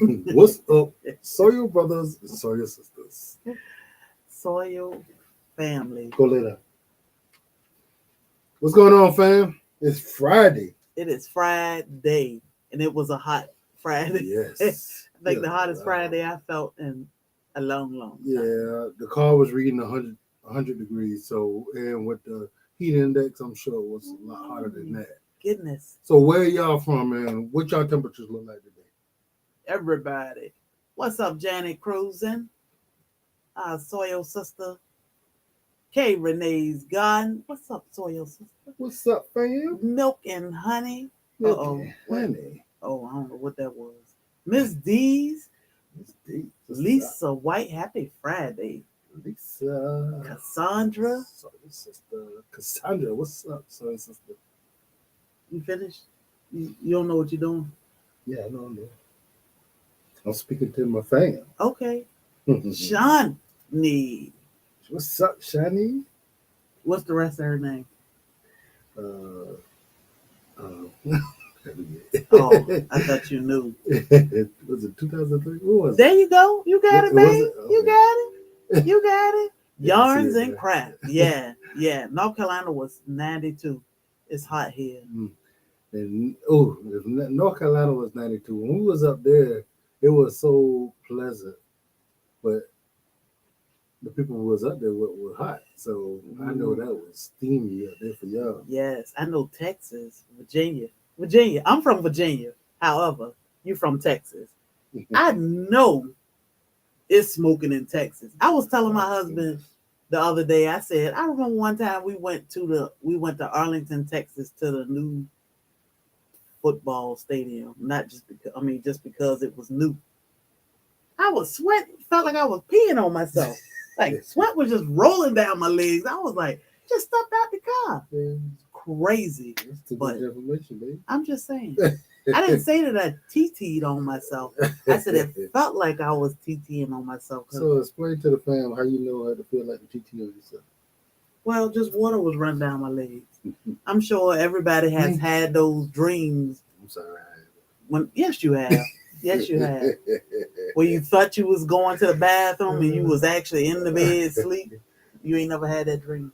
What's up, Soil brothers and Soil sisters? Soil family. Go later. What's going on, fam? It's Friday. It is Friday, and it was a hot Friday. Yes. I think Yeah, the hottest wow. Friday I felt in a long Yeah, time. the car was reading 100 degrees. So, and with the heat index, I'm sure it was a lot hotter than that. Goodness, So, where y'all from, man? What y'all temperatures look like today? everybody. What's up, Janet Cruising? Our soil sister. K Renee's gone. What's up, soil sister? What's up, fam? Milk and honey. Milk Uh-oh. and honey. Oh, I don't know what that was. Miss D's. It's deep. What's up? Lisa White. Happy Friday. Lisa. Cassandra. Soil sister. Cassandra, what's up, soil sister? You finished? You don't know what you're doing? Yeah, I know. I'm speaking to my fam. Okay. Shawnee. What's up, Shani? What's the rest of her name? Uh, Oh, I thought you knew. Was it 2003? What was There you go. You got it, Was babe. it? You Okay. got it. You got it. Yeah, I see Yarns it and there. crap. Yeah. North Carolina was 92. It's hot here. And North Carolina was 92. When we was up there, it was so pleasant, but the people who was up there were hot. So I know that was steamy up there for y'all. Yes, I know Texas, Virginia. I'm from Virginia. However, you from Texas. I know it's smoking in Texas. I was telling my husband the other day, I said, I remember one time we went to Arlington, Texas to the new football stadium. Not just because just because it was new. I was sweating, felt like I was peeing on myself. Like sweat was just rolling down my legs. I was like, just stepped out the car. Crazy. That's too But much information, baby. I'm just saying. I didn't say that I TT'd on myself. I said it felt like I was TTing on myself. So explain to the fam how you know how to feel like the TT on yourself. Well, just water was running down my legs. I'm sure everybody has had those dreams. I'm sorry. Yes, you have. Yes, you have. Where you thought you was going to the bathroom and you was actually in the bed asleep. You ain't never had that dream.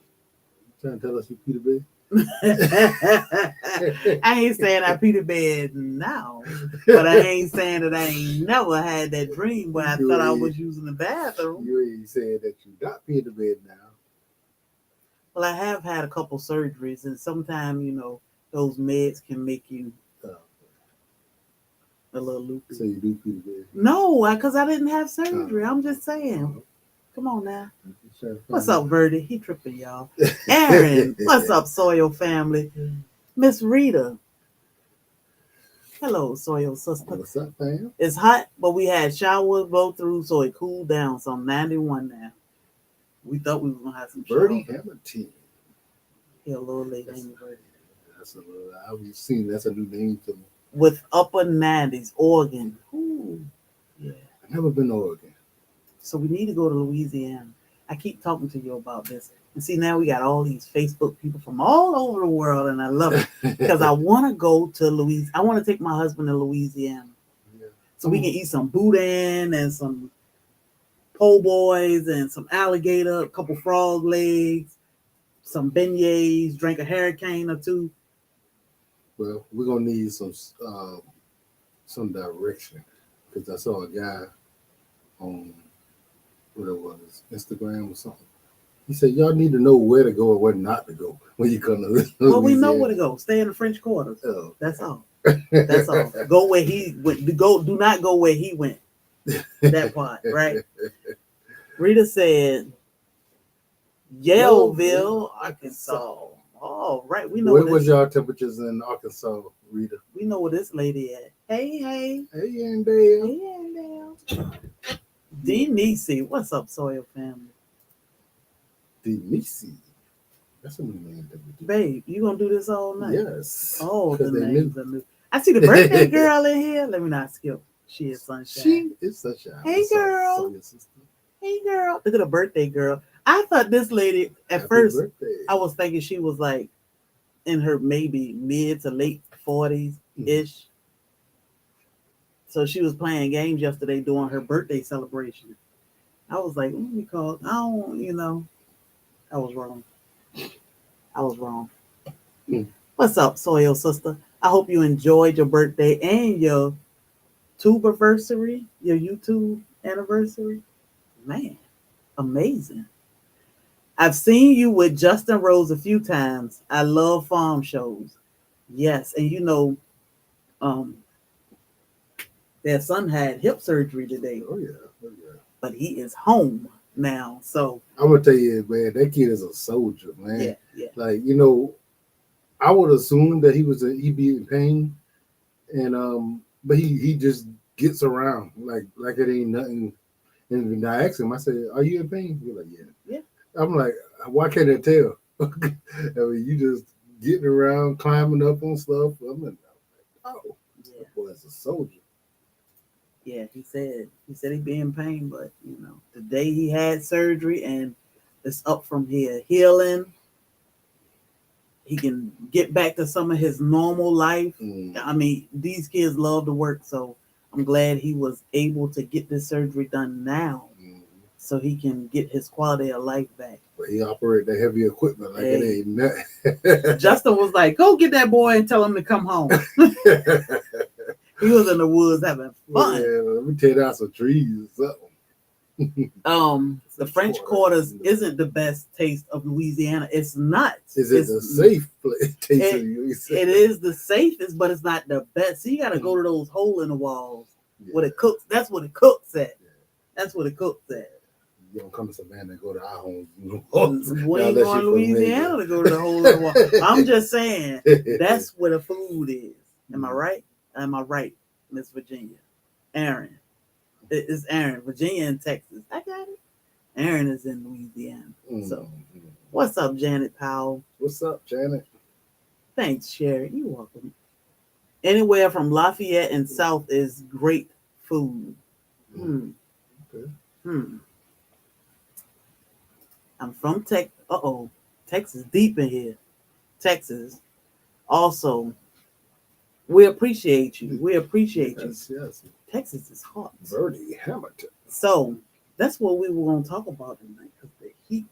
Trying to tell us you Peter Bay? I ain't saying I pee the bed now, but I ain't saying that I ain't never had that dream where I thought I was using the bathroom. You ain't saying that you not peeing the bed now. Well, I have had a couple surgeries, and sometimes those meds can make you a little loopy. So you do pee the bed? No, because I didn't have surgery. I'm just saying. Come on now. What's up, Verdi? He tripping, y'all. Aaron, what's up, Soil family? Miss Rita. Hello, Soil sister. What's up, fam? It's hot, but we had showers blow through, so it cooled down. So I'm 91 now. We thought we were going to have some Birdie showers. Hamilton. Yeah, a little late, ain't it, Verdi? I've seen that's a new name to me. With upper 90s, Oregon. Ooh, yeah. I've never been to Oregon. So we need to go to Louisiana. I keep talking to you about this. And see, now we got all these Facebook people from all over the world, and I love it. Because I want to go to Louisiana. I want to take my husband to Louisiana. Yeah. So we can eat some boudin and some po' boys and some alligator, a couple frog legs, some beignets, drink a hurricane or two. Well, we're going to need some direction. Because I saw a guy on what it was, Instagram or something. He said, y'all need to know where to go or where not to go when you come to Louisiana. Well, we know where to go. Stay in the French Quarter. Oh. That's all. That's all. Go where he went. Do not go where he went. That part, right? Rita said, Yaleville, Arkansas. Oh, right. We know what was y'all temperatures in Arkansas, Rita? We know where this lady at. Hey. Hey, Andale. Denise, what's up, Soil family? Denise. That's a new name. Babe, you gonna do this all night? Yes. Oh, the names are new. I see the birthday girl in here. Let me not skip. She is Sunshine. She is Sunshine. Hey, girl. Hey, girl. Look at the birthday girl. I thought this lady, at first, I was thinking she was like in her maybe mid to late 40s-ish. So she was playing games yesterday during her birthday celebration. I was like, let me call. I don't, I was wrong. I was wrong. Mm. What's up, Soil Sister? I hope you enjoyed your birthday and your tubeversary, your YouTube anniversary. Man, amazing. I've seen you with Justin Rose a few times. I love farm shows. Yes, and um, their son had hip surgery today, Oh yeah, oh yeah. but he is home now. So I'm gonna tell you, man, that kid is a soldier, man. yeah. Like, I would assume that he'd be in pain, and but he just gets around like it ain't nothing. And when I asked him, I said, "Are you in pain?" He's like, "Yeah." Yeah. I'm like, "Why can't I tell?" I mean, you just getting around, climbing up on stuff. I'm like, "Oh, Yeah. that boy's a soldier." Yeah, he said he'd be in pain, but the day he had surgery and it's up from here, healing. He can get back to some of his normal life. Mm. I mean, these kids love to work, so I'm glad he was able to get this surgery done now, so he can get his quality of life back. But he operate the heavy equipment like it ain't nothing. Justin was like, "Go get that boy and tell him to come home." He was in the woods having fun. Yeah, let me tear down some trees or something. The French Quarters isn't the best taste of Louisiana. It's not. Is it the safe taste of Louisiana? It is the safest, but it's not the best. So you got to go to those hole in the walls where it cooks. That's what it cooks at. That's what it cooks at. You don't come to Savannah and go to our homes. We ain't going to Louisiana to go to the hole in the wall. I'm just saying that's where the food is. Am I right? Am I right, Miss Virginia? Aaron. It's Aaron. Virginia and Texas. I got it. Aaron is in Louisiana. So, what's up, Janet Powell? What's up, Janet? Thanks, Sherry. You're welcome. Anywhere from Lafayette and South is great food. Okay. I'm from Texas, deep in here. Texas. Also, we appreciate you. We appreciate you. Yes. Texas is hot. Birdie Hamilton. So that's what we were going to talk about tonight. Because the heat.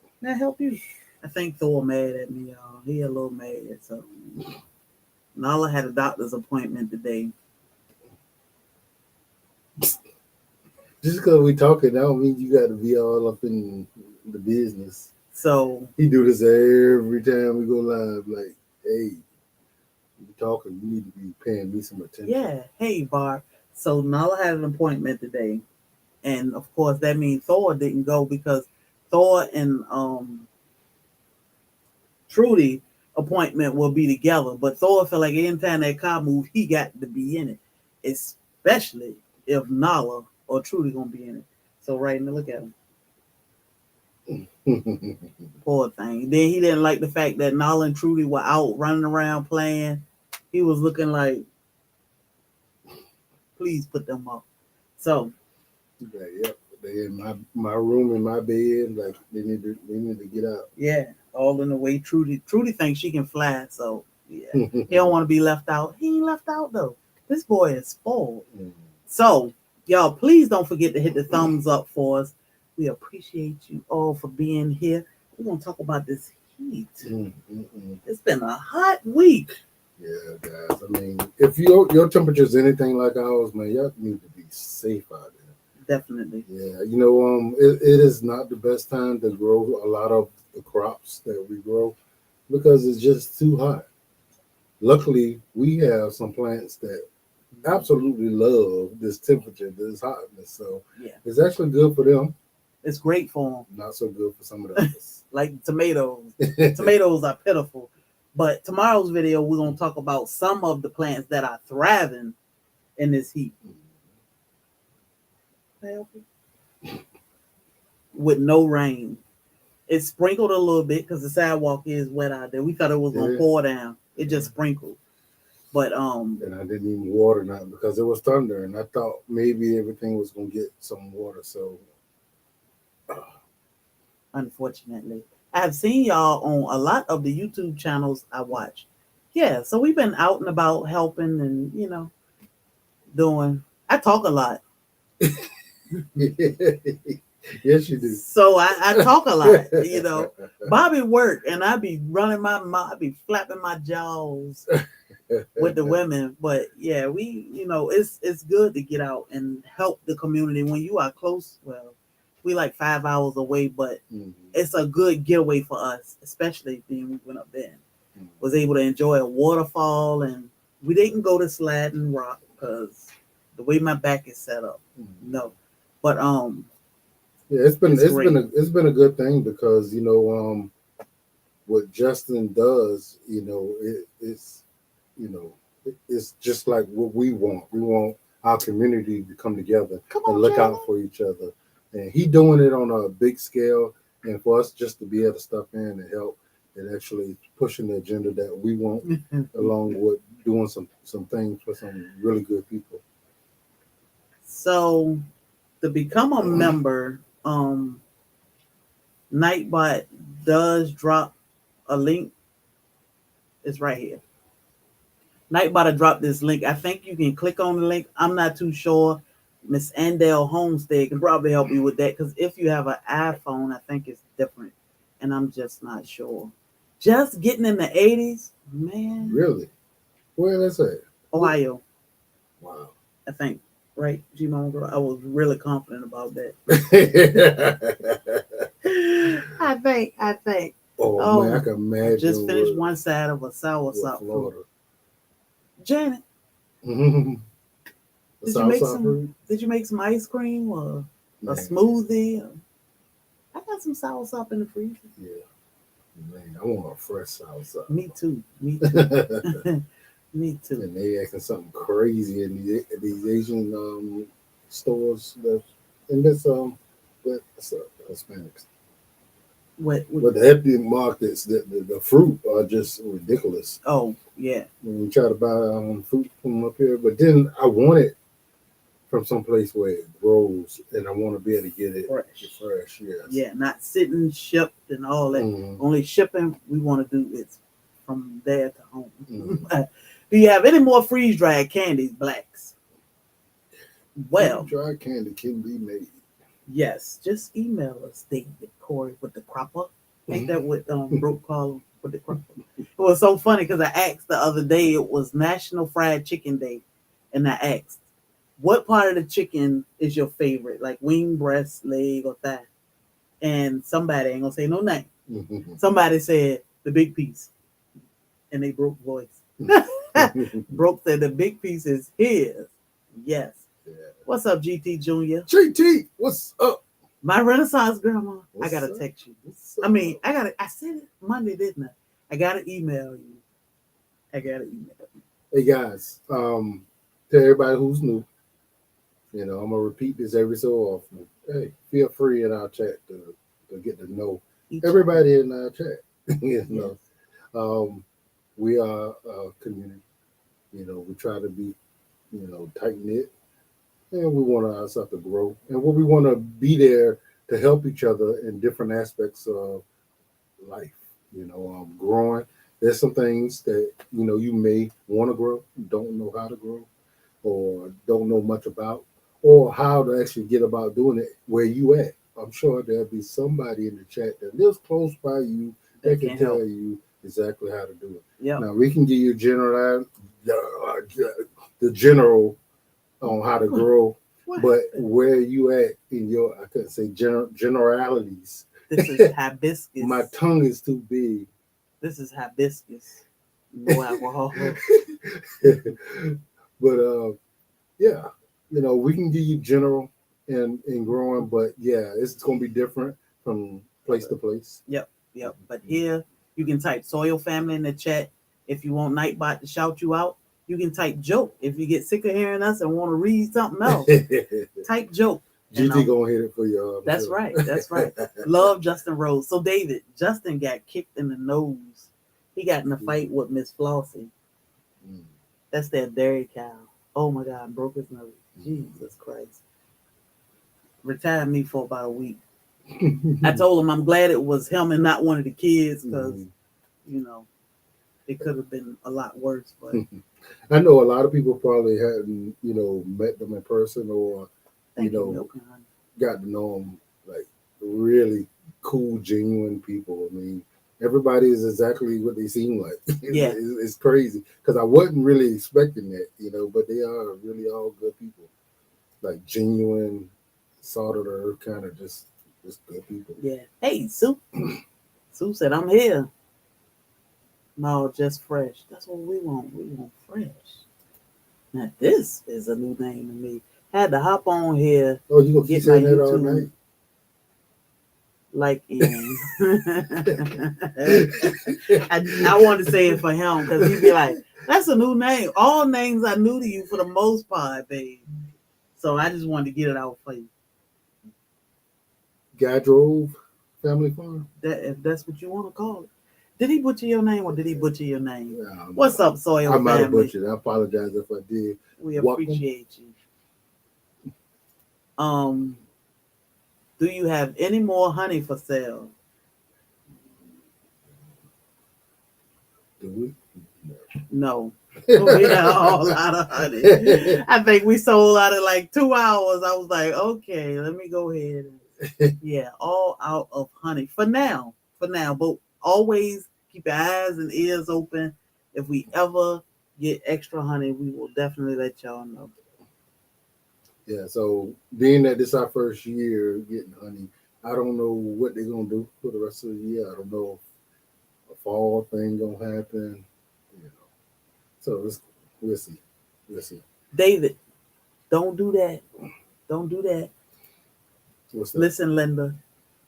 Can that help you? I think Thor mad at me, y'all. He a little mad. So Nala had a doctor's appointment today. Just because we talking, that don't mean you got to be all up in the business. So he do this every time we go live. Like, hey, you talking, you need to be paying me some attention. Yeah. Hey, Barb. So Nala had an appointment today. And of course that means Thor didn't go because Thor and Trudy appointment will be together. But Thor felt like anytime that car moved, he got to be in it. Especially if Nala or Trudy gonna be in it. So right now, look at him. Poor thing. Then he didn't like the fact that Nala and Trudy were out running around playing. He was looking like, please put them up. So yep, they in my room, in my bed. Like they need to get out. Yeah, all in the way. Trudy thinks she can fly. So yeah, he don't want to be left out. He ain't left out though. This boy is spoiled. So y'all, please don't forget to hit the thumbs up for us. We appreciate you all for being here. We're gonna talk about this heat. It's been a hot week. Yeah, guys. I mean, if your temperature is anything like ours, man, y'all need to be safe out there. Definitely. Yeah, it is not the best time to grow a lot of the crops that we grow because it's just too hot. Luckily, we have some plants that absolutely love this temperature, this hotness. So yeah, it's actually good for them. It's great for them. Not so good for some of the others. Like tomatoes. Tomatoes are pitiful. But tomorrow's video, we're going to talk about some of the plants that are thriving in this heat. With no rain. It sprinkled a little bit because the sidewalk is wet out there. We thought it was going to pour down. It just sprinkled. But and I didn't even water nothing because it was thunder, and I thought maybe everything was going to get some water. So unfortunately, I have seen y'all on a lot of the YouTube channels I watch. Yeah, so we've been out and about helping and doing. I talk a lot. Yes, you do. So I talk a lot, you know. Bobby work and I be running my mouth, I be flapping my jaws with the women. But yeah, we, you know, it's good to get out and help the community when you are close. Well, we like 5 hours away, but it's a good getaway for us, especially being we went up there. Was able to enjoy a waterfall, and we didn't go to Slide and Rock because the way my back is set up. No, but yeah, it's been great. it's been a good thing because what Justin does, it's it's just like what we want. We want our community to come together and look out for each other. And he doing it on a big scale, and for us just to be able to step in and help and actually pushing the agenda that we want, along with doing some things for some really good people. So to become a member, Nightbot does drop a link. It's right here. Nightbot dropped this link. I think you can click on the link. I'm not too sure. Miss Andel Homestead can probably help you with that because if you have an iPhone, I think it's different, and I'm just not sure. Just getting in the 80s, man. Really? Where that's at? Ohio. Wow. I think, right, G-Mom girl? I was really confident about that. I think. Oh man, I can imagine. Just finished one side of a soursop fruit. Janet, did you make some ice cream or a smoothie? I got some soursop in the freezer. Yeah, man, I want a fresh soursop. Me too. Me too. And they acting something crazy in these Asian stores and that's Hispanics. What but the ethnic markets, the fruit are just ridiculous. Oh yeah. When we try to buy fruit from up here, but then I want it from someplace where it grows, and I want to be able to get it fresh. Yes. Yeah, not sitting shipped and all that. Only shipping we want to do is from there to home. Do you have any more freeze dried candies, Blacks? Well, freeze dried candy can be made. Yes, just email us, David Corey with the cropper. Ain't that what Brooke called him with the cropper? It was so funny because I asked the other day, it was National Fried Chicken Day, and I asked, what part of the chicken is your favorite? Like wing, breast, leg, or thigh? And somebody, ain't gonna say no name, somebody said the big piece. And they broke voice. Broke said the big piece is his. Yes. Yeah. What's up, GT Junior? GT, what's up? My Renaissance grandma. I gotta text you. I said it Monday, didn't I? I gotta email you. Hey guys, to everybody who's new, I'm gonna repeat this every so often. Hey, feel free in our chat to get to know everybody in our chat. We are a community. We try to be, tight knit. And we want ourselves to grow. And we want to be there to help each other in different aspects of life. Growing. There's some things that, you may want to grow, don't know how to grow, or don't know much about, or how to actually get about doing it where you at. I'm sure there'll be somebody in the chat that lives close by you that can tell you exactly how to do it. Yep. Now, we can give you the general on how to grow, but where you at in your, I couldn't say generalities. This is hibiscus. My tongue is too big. This is hibiscus. No alcohol. But yeah, we can give you general in growing, but yeah, it's going to be different from place to place. Yep. But here you can type SoilFamily in the chat if you want Nightbot to shout you out. You can type joke if you get sick of hearing us and want to read something else. Type joke. GT gonna hit it for you. That's right. Love Justin Rose. So David, Justin got kicked in the nose. He got in a fight with Miss Flossie. That's that dairy cow. Oh my God, broke his nose. Jesus Christ. Retired me for about a week. I told him I'm glad it was him and not one of the kids because, it could have been a lot worse. But I know a lot of people probably hadn't, met them in person or, you Thank you, know, Milk and Honey. got to know them like really cool, genuine people. I mean, everybody is exactly what they seem like. Yeah. It's crazy because I wasn't really expecting that, but they are really all good people, like genuine, salt of the earth kind of just good people. Yeah. Hey, Sue. Sue said, I'm here. No, just fresh. That's what we want. We want fresh. Now, this is a new name to me. Had to hop on here, Oh, you gonna keep get my saying that all YouTube night? like in. I wanted to say it for him because he'd be like, that's a new name. All names are new to you for the most part, babe. So I just wanted to get it out for you. Guy drove family farm. That if that's what you want to call it. Did he butcher your name or did he butcher your name? Yeah, I don't What's know. up, Soil I might have Family? butchered. I apologize if I did. We Welcome. appreciate you. Do you have any more honey for sale? Do we? No. We had a whole lot of honey. I think we sold out in like 2 hours. I was like, okay, let me go ahead. Yeah, all out of honey for now. For now, but always keep your eyes and ears open. If we ever get extra honey, we will definitely let y'all know. Yeah, so being that this is our first year getting honey, I don't know what they're gonna do for the rest of the year. I don't know if a fall thing gonna happen. You know, so we'll see. We'll see. David, don't do that. Don't do that. What's that? Listen, Linda,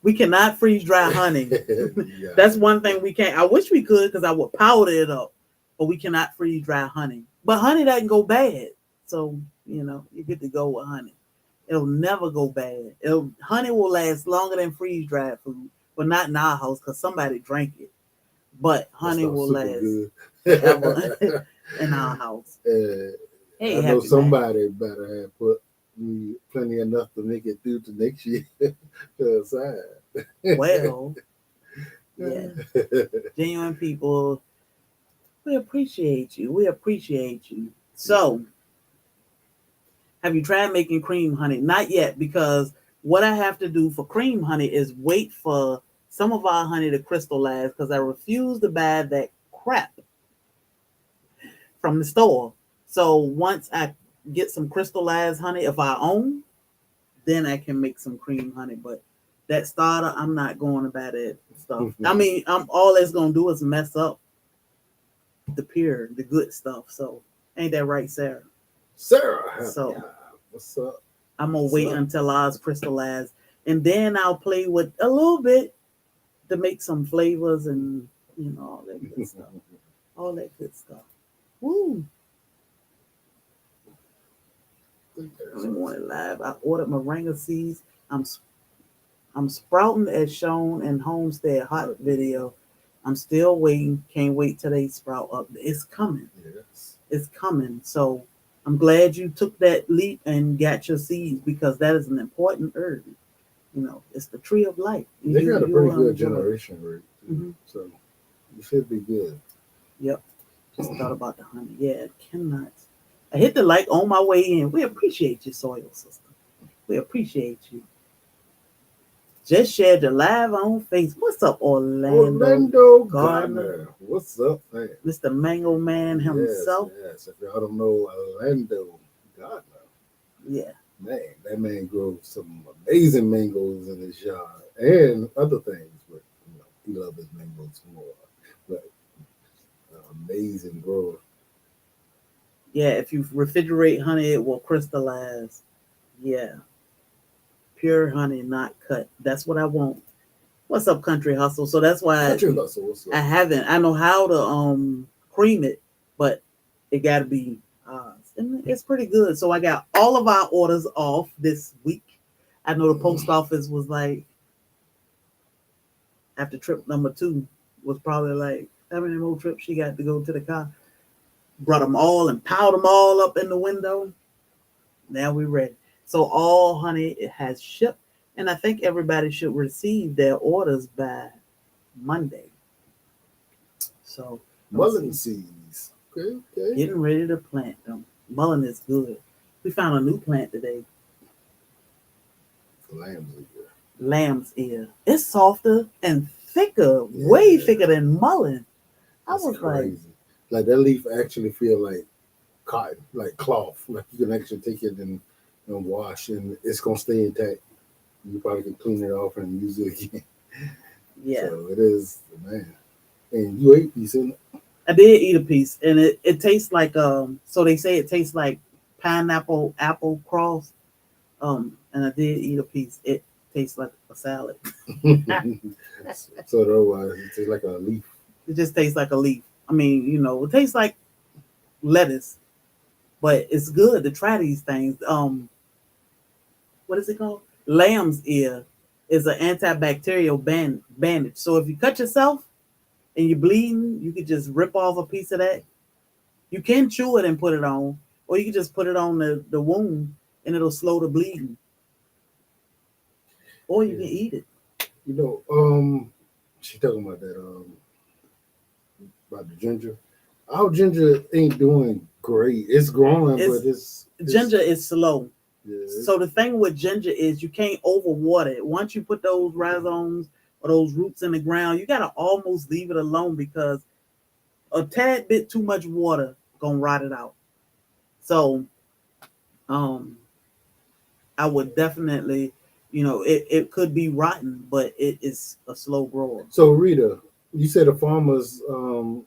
we cannot freeze dry honey. Yeah. That's one thing we can't. I wish we could because I would powder it up, but we cannot freeze dry honey. But honey doesn't go bad, so you get to go with honey. It'll never go bad. Honey will last longer than freeze dried food, but not in our house because somebody drank it. But That honey stuff's will super last good. forever in our house. Hey, I know happy man. somebody better have put me plenty enough to make it through to next year to aside. Well, yeah, genuine people. We appreciate you. We appreciate you. So, have you tried making cream honey? Not yet, because what I have to do for cream honey is wait for some of our honey to crystallize because I refuse to buy that crap from the store. So once I get some crystallized honey of our own, then I can make some cream honey. But that starter, I'm not going to buy that stuff. I mean, I'm all it's gonna do is mess up the good stuff. So ain't that right, Sarah? Sarah, So what's up? I'm gonna What's wait up? until ours crystallize, and then I'll play with a little bit to make some flavors and all that good stuff. All that good stuff. Woo! I want it live. I ordered moringa seeds. I'm sprouting as shown in Homestead Hot video. I'm still waiting. Can't wait till they sprout up. It's coming. Yes. It's coming. So I'm glad you took that leap and got your seeds because that is an important herb. It's the tree of life. They got a pretty good enjoy it. generation rate, Mhm. so you should be good. Yep. Just thought about the honey. Yeah, it cannot. I hit the like on my way in. We appreciate you, soil system. We appreciate you. Just shared the live on Facebook. What's up, Orlando Gardner? Gardner. What's up, man? Mr. Mango Man himself. Yes. If y'all don't know Orlando Gardner, Yeah. man, that man grows some amazing mangoes in his yard and other things, but he loves his mangoes more. But amazing grower. Yeah, if you refrigerate honey, it will crystallize. Yeah. Pure honey, not cut. That's what I want. What's up, Country Hustle? So that's why Country Hustle, what's up? I know how to cream it, but it got to be and it's pretty good. So I got all of our orders off this week. I know the post office was like, after trip number 2 was probably like, how many more trips she got to go to the car? Brought them all and piled them all up in the window. Now we're ready. So all honey it has shipped, and I think everybody should receive their orders by Monday. So Mullen seeds. Okay. Getting ready to plant them. Mullen is good. We found a new plant today. Lamb's ear. Lamb's ear. It's softer and thicker, way Yeah. thicker than mullen. I That's was like, crazy. Like that leaf actually feel like cotton, like cloth. Like you can actually take it and wash, and it's gonna stay intact. You probably can clean it off and use it again. yeah. So it is, man. And you ate piece in it. I did eat a piece, and it tastes like So they say it tastes like pineapple apple cross. And I did eat a piece. It tastes like a salad. So otherwise, it tastes like a leaf. It just tastes like a leaf. I mean, it tastes like lettuce, but it's good to try these things. What is it called? Lamb's ear is an antibacterial bandage. So if you cut yourself and you're bleeding, you could just rip off a piece of that. You can chew it and put it on, or you can just put it on the wound and it'll slow the bleeding. Or you can eat it. You know, she talking about that, about the ginger. Our ginger ain't doing great. It's growing, but it's ginger is slow. Yeah, So the thing with ginger is you can't overwater it. Once you put those rhizomes or those roots in the ground, you gotta almost leave it alone because a tad bit too much water gonna rot it out. So I would definitely, it could be rotten, but it is a slow grower. So Rita, you said the farmers in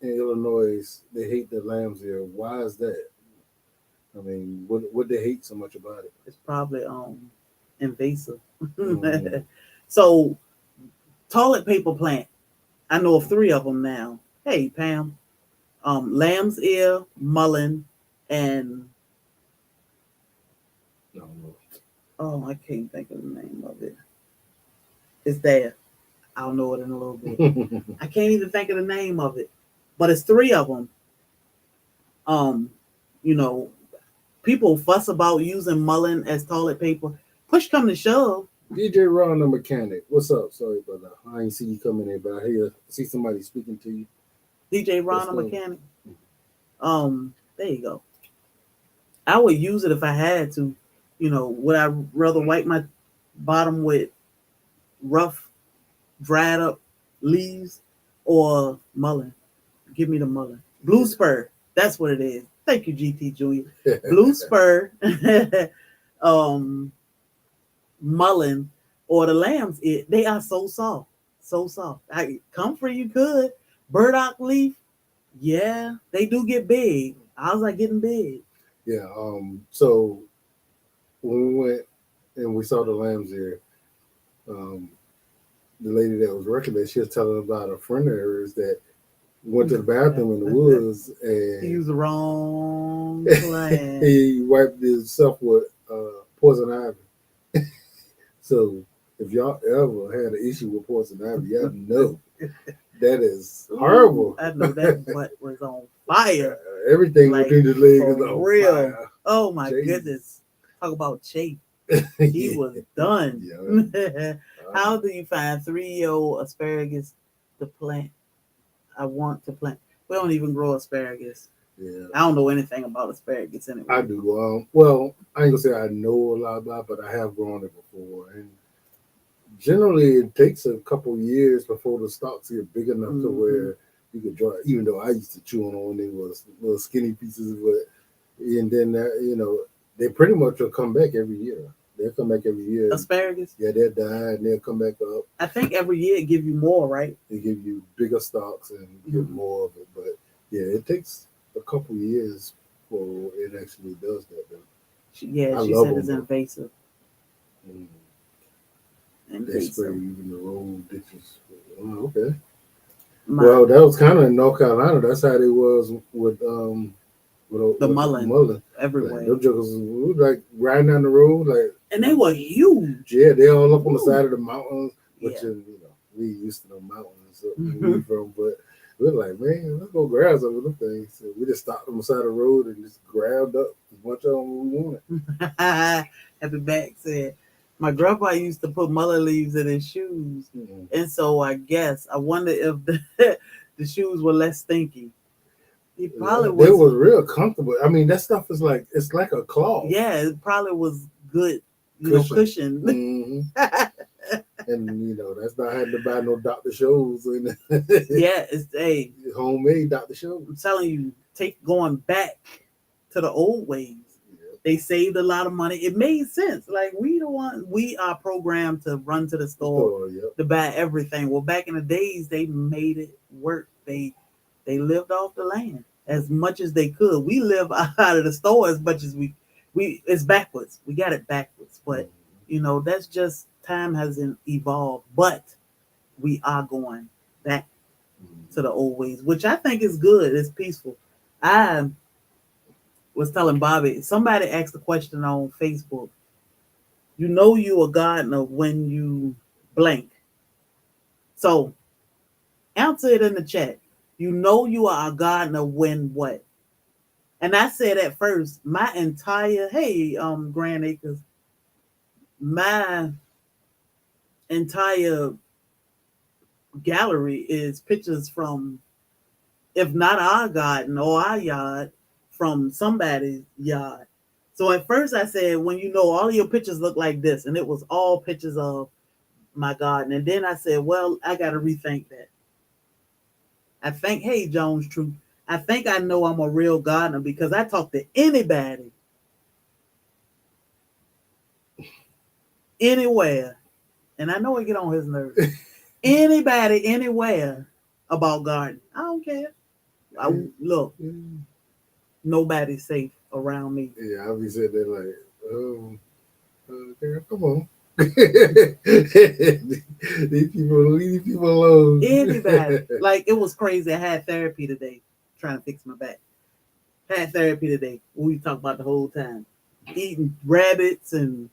Illinois they hate the lamb's ear. Why is that? I mean, what they hate so much about it? It's probably invasive. Mm-hmm. So toilet paper plant. I know of 3 of them now. Hey Pam, lamb's ear, mullein, and No, oh, I can't think of the name of it. It's there. I'll know it in a little bit. no. I can't even think of the name of it, but it's 3 of them. You know, people fuss about using mullein as toilet paper. Push come to shove. DJ Ron, the mechanic. What's up? Sorry, brother. I ain't see you coming in, but I see somebody speaking to you. DJ Ron, the mechanic. There you go. I would use it if I had to. Would I rather wipe my bottom with rough, dried up leaves or mullein? Give me the mullein. Blue spur. That's what it is. Thank you, GT Junior. Blue spur, mullein, or the lamb's ear. They are so soft. So soft. Comfrey, you could. Burdock leaf. Yeah, they do get big. I was like getting big. Yeah. So when we went and we saw the lambs there, the lady that was working there, she was telling about a friend of hers that went to the bathroom in the woods and he used the wrong plant. he wiped himself with poison ivy. So if y'all ever had an issue with poison ivy, y'all know that is horrible. Ooh, I know that butt was on fire. Everything between the legs is on real. fire. Oh my goodness. Talk about chafe. He was done. Yeah. How do you find 3-year-old asparagus to plant? I want to plant. We don't even grow asparagus. Yeah. I don't know anything about asparagus anyway. I do. Well, I ain't gonna say I know a lot about it, but I have grown it before. And generally it takes a couple years before the stalks get big enough to where you could draw it, even though I used to chew on when they was little skinny pieces, but and then they pretty much will come back every year. They'll come back every year. Asparagus? Yeah, they'll die and they'll come back up. I think every year it give you more, right? They give you bigger stalks and give more of it. But yeah, it takes a couple years before it actually does that though. Yeah, she said it's invasive. They spray even the road ditches. Oh, okay. Well, that was kind of in North Carolina. That's how they was with the mullein everywhere. Like, those jokers were like riding down the road, and they were huge. Yeah, they all up on the side of the mountains, which is we used to the mountains where we from, but we're like, man, let's go grab some of them things. So we just stopped on the side of the road and just grabbed up as much of them we wanted. Happy Back said, my grandpa used to put mullein leaves in his shoes, and so I wonder if the shoes were less stinky. He probably They was. was real comfortable. I mean, that stuff is like it's like a cloth. Yeah, it probably was good, Cushion. cushion. And that's not having to buy no Dr. Scholl's and Yeah, it's homemade Dr. Scholl's. I'm telling you, going back to the old ways. Yeah. They saved a lot of money. It made sense. Like we are programmed to run to the store to buy everything. Well, back in the days, they made it work. They lived off the land as much as they could. We live out of the store as much as we it's backwards. We got it backwards. But that's just time hasn't evolved. But we are going back to the old ways, which I think is good. It's peaceful. I was telling Bobby, somebody asked a question on Facebook. You a gardener when you blank. So answer it in the chat. You are a gardener when what? And I said at first, my entire Grand Acres, my entire gallery is pictures from, if not our garden or our yard, from somebody's yard. So at first I said, when all of your pictures look like this, and it was all pictures of my garden. And then I said, well, I got to rethink that. I think, hey, Jones Truth, I think I know I'm a real gardener because I talk to anybody, anywhere, and I know I get on his nerves. Anybody, anywhere about gardening. I don't care. Look, nobody's safe around me. Yeah, I'll be sitting there like, oh, come on. Leave people alone. Anybody. Like, it was crazy. I had therapy today, trying to fix my back. Had therapy today. We talked about the whole time. Eating rabbits and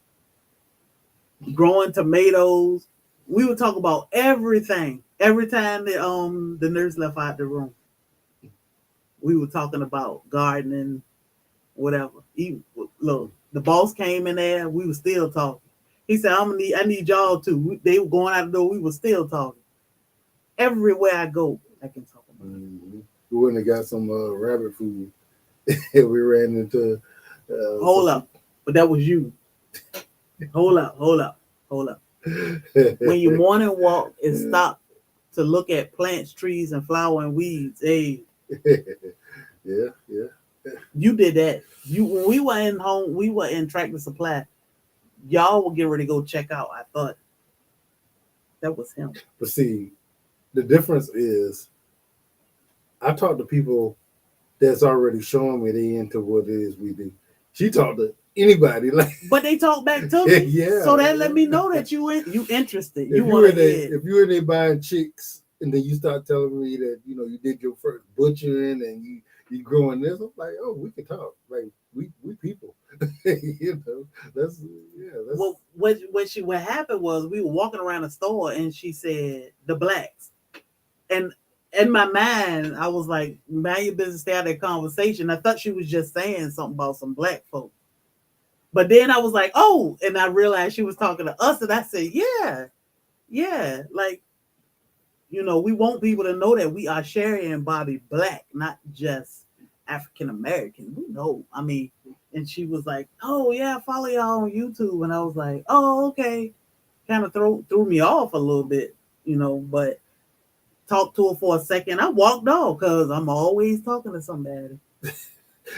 growing tomatoes. We would talk about everything. Every time the nurse left out the room, we were talking about gardening, whatever. Look, the boss came in there. We were still talking. He said, I need y'all too. They were going out the door. We were still talking. Everywhere I go, I can talk about it. We went and got some rabbit food. We ran into. Hold up. But that was you. Hold up. When your morning walk is stopped to look at plants, trees, and flower and weeds, hey. Yeah. You did that. When we were in Tractor Supply. Y'all will get ready to go check out. I thought that was him. But see, the difference is I talk to people that's already showing me they into what it is we do. She talked to anybody, but they talk back to me. Yeah. So that let me know that you interested. If you in there buying chicks and then you start telling me that you did your first butchering and you growing this, I'm like, oh, we can talk. Like we people. That's well, what happened was we were walking around the store and she said the blacks. And in my mind, I was like, mind your business, stay out of that conversation. I thought she was just saying something about some black folk. But then I was like, oh, and I realized she was talking to us, and I said, yeah, like, we want people to know that we are Sherry and Bobby Black, not just African American. We know. I mean, and she was like, oh yeah, I follow y'all on YouTube, and I was like, oh, okay. Kind of threw me off a little bit, but talked to her for a second. I walked off because I'm always talking to somebody.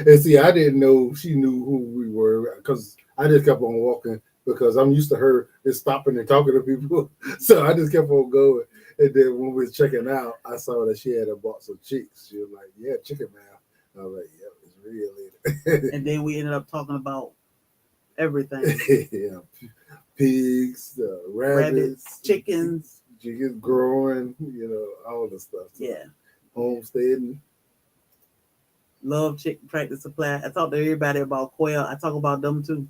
And see, I didn't know she knew who we were because I just kept on walking because I'm used to her just stopping and talking to people. So I just kept on going. And then when we were checking out, I saw that she had bought some chicks. She was like, yeah, chicken man. I was like, yeah, it's real. And then we ended up talking about everything. Yeah. Pigs, rabbits, chickens growing, all the stuff. So yeah. Homesteading. Love chicken Tractor Supply. I talked to everybody about quail. I talk about them too.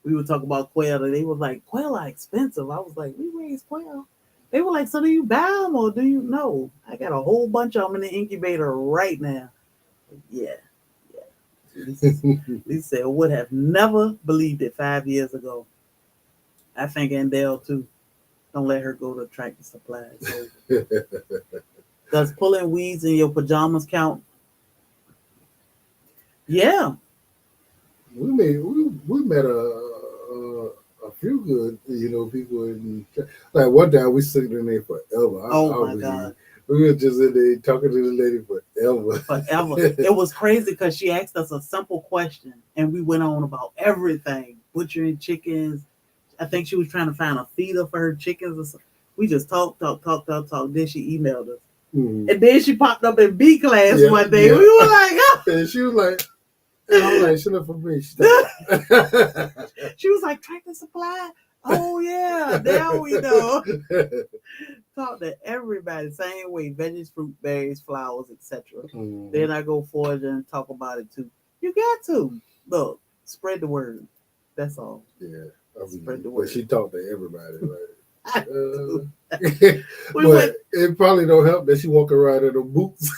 We would talk about quail, and they was like, quail are expensive. I was like, we raise quail. They were like, so do you buy them or do you know? I got a whole bunch of them in the incubator right now. Yeah. He said, would have never believed it 5 years ago. I think Andell too. Don't let her go to Tractor Supply. Does pulling weeds in your pajamas count? Yeah. We met a few good people in like one time we sitting in there forever. Oh I my mean, God. we were just in there talking to the lady forever. Forever. It was crazy because she asked us a simple question and we went on about everything. Butchering chickens. I think she was trying to find a feeder for her chickens or something. We just talked. Then she emailed us. Mhm. And then she popped up in B class Yeah, one day. yeah. We were like, oh. And she was like, and I was like, shut up for me. She was like, Tractor Supply? Oh, yeah. Now we know. Talk to everybody, same way, veggies, fruit, berries, flowers, etc. Mhm. Then I go forward and talk about it too. You got to. Look, spread the word. That's all. Yeah. Spread the But word. she talked to everybody, right? We But went. it probably don't help that she walk around in her boots.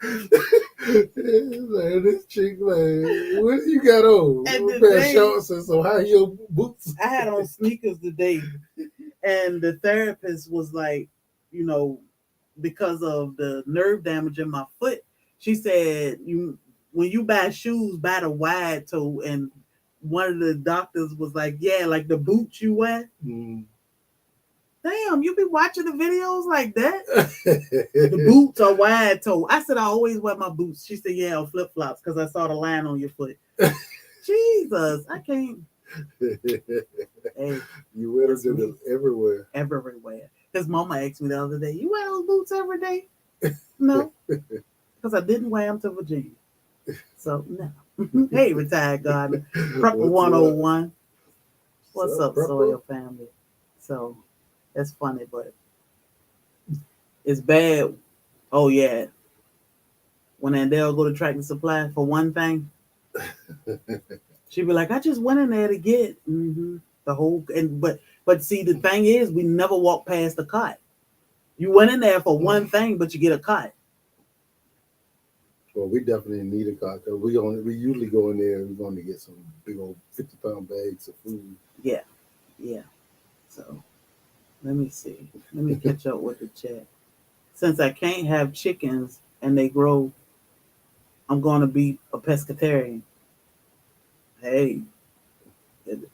Like, this chick, like, what you got on? And A the pair of day shorts and some high heel boots. I had on sneakers today, and the therapist was like, you know, because of the nerve damage in my foot, she said, you when you buy shoes, buy the wide toe. And one of the doctors was like, yeah, like the boots you wear. Mm. Damn, you be watching the videos like that? The boots are wide toe. I said I always wear my boots. She said, yeah, flip flops because I saw the line on your foot. Jesus, I can't. Hey, You wear it's me. them everywhere. Everywhere. His mama asked me the other day, you wear those boots every day? No, because I didn't wear them to Virginia. So, no. Hey, retired gardener. Prepper What's 101. What's What's up, up, Prepper? Soil Family? So, that's funny, but it's bad. Oh, yeah. When Andell go to Tractor Supply for one thing, she'd be like, I just went in there to get the whole. But see, the thing is, we never walk past the cart. You went in there for one thing, but you get a cart. Well, we definitely need a car because we usually go in there. We're going to get some big old 50-pound bags of food. Yeah, yeah. So let me see. Let me catch up with the chat. Since I can't have chickens and they grow, I'm going to be a pescatarian. Hey, do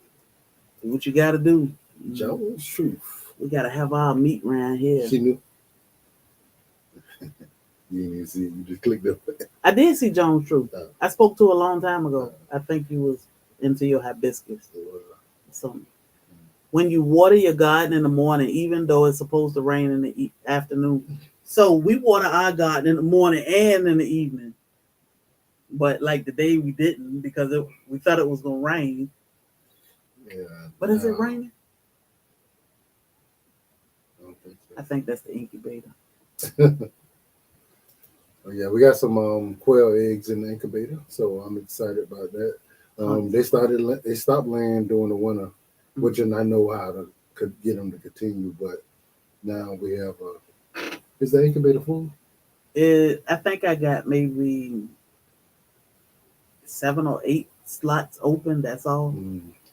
what you got to do. Jones truth. We got to have our meat around here. She knew. You didn't even see. You just clicked up. I did see Jones Truth. Oh. I spoke to a long time ago. I think he was into your hibiscus. So when you water your garden in the morning, even though it's supposed to rain in the afternoon, so we water our garden in the morning and in the evening. But like the day we didn't because we thought it was gonna rain. Yeah. But is it raining? I don't think so. I think that's the incubator. Oh, yeah, we got some quail eggs in the incubator, so I'm excited about that. They stopped laying during the winter, which and I know how to get them to continue, but now we have is the incubator full? I think I got maybe 7 or 8 slots open. That's all.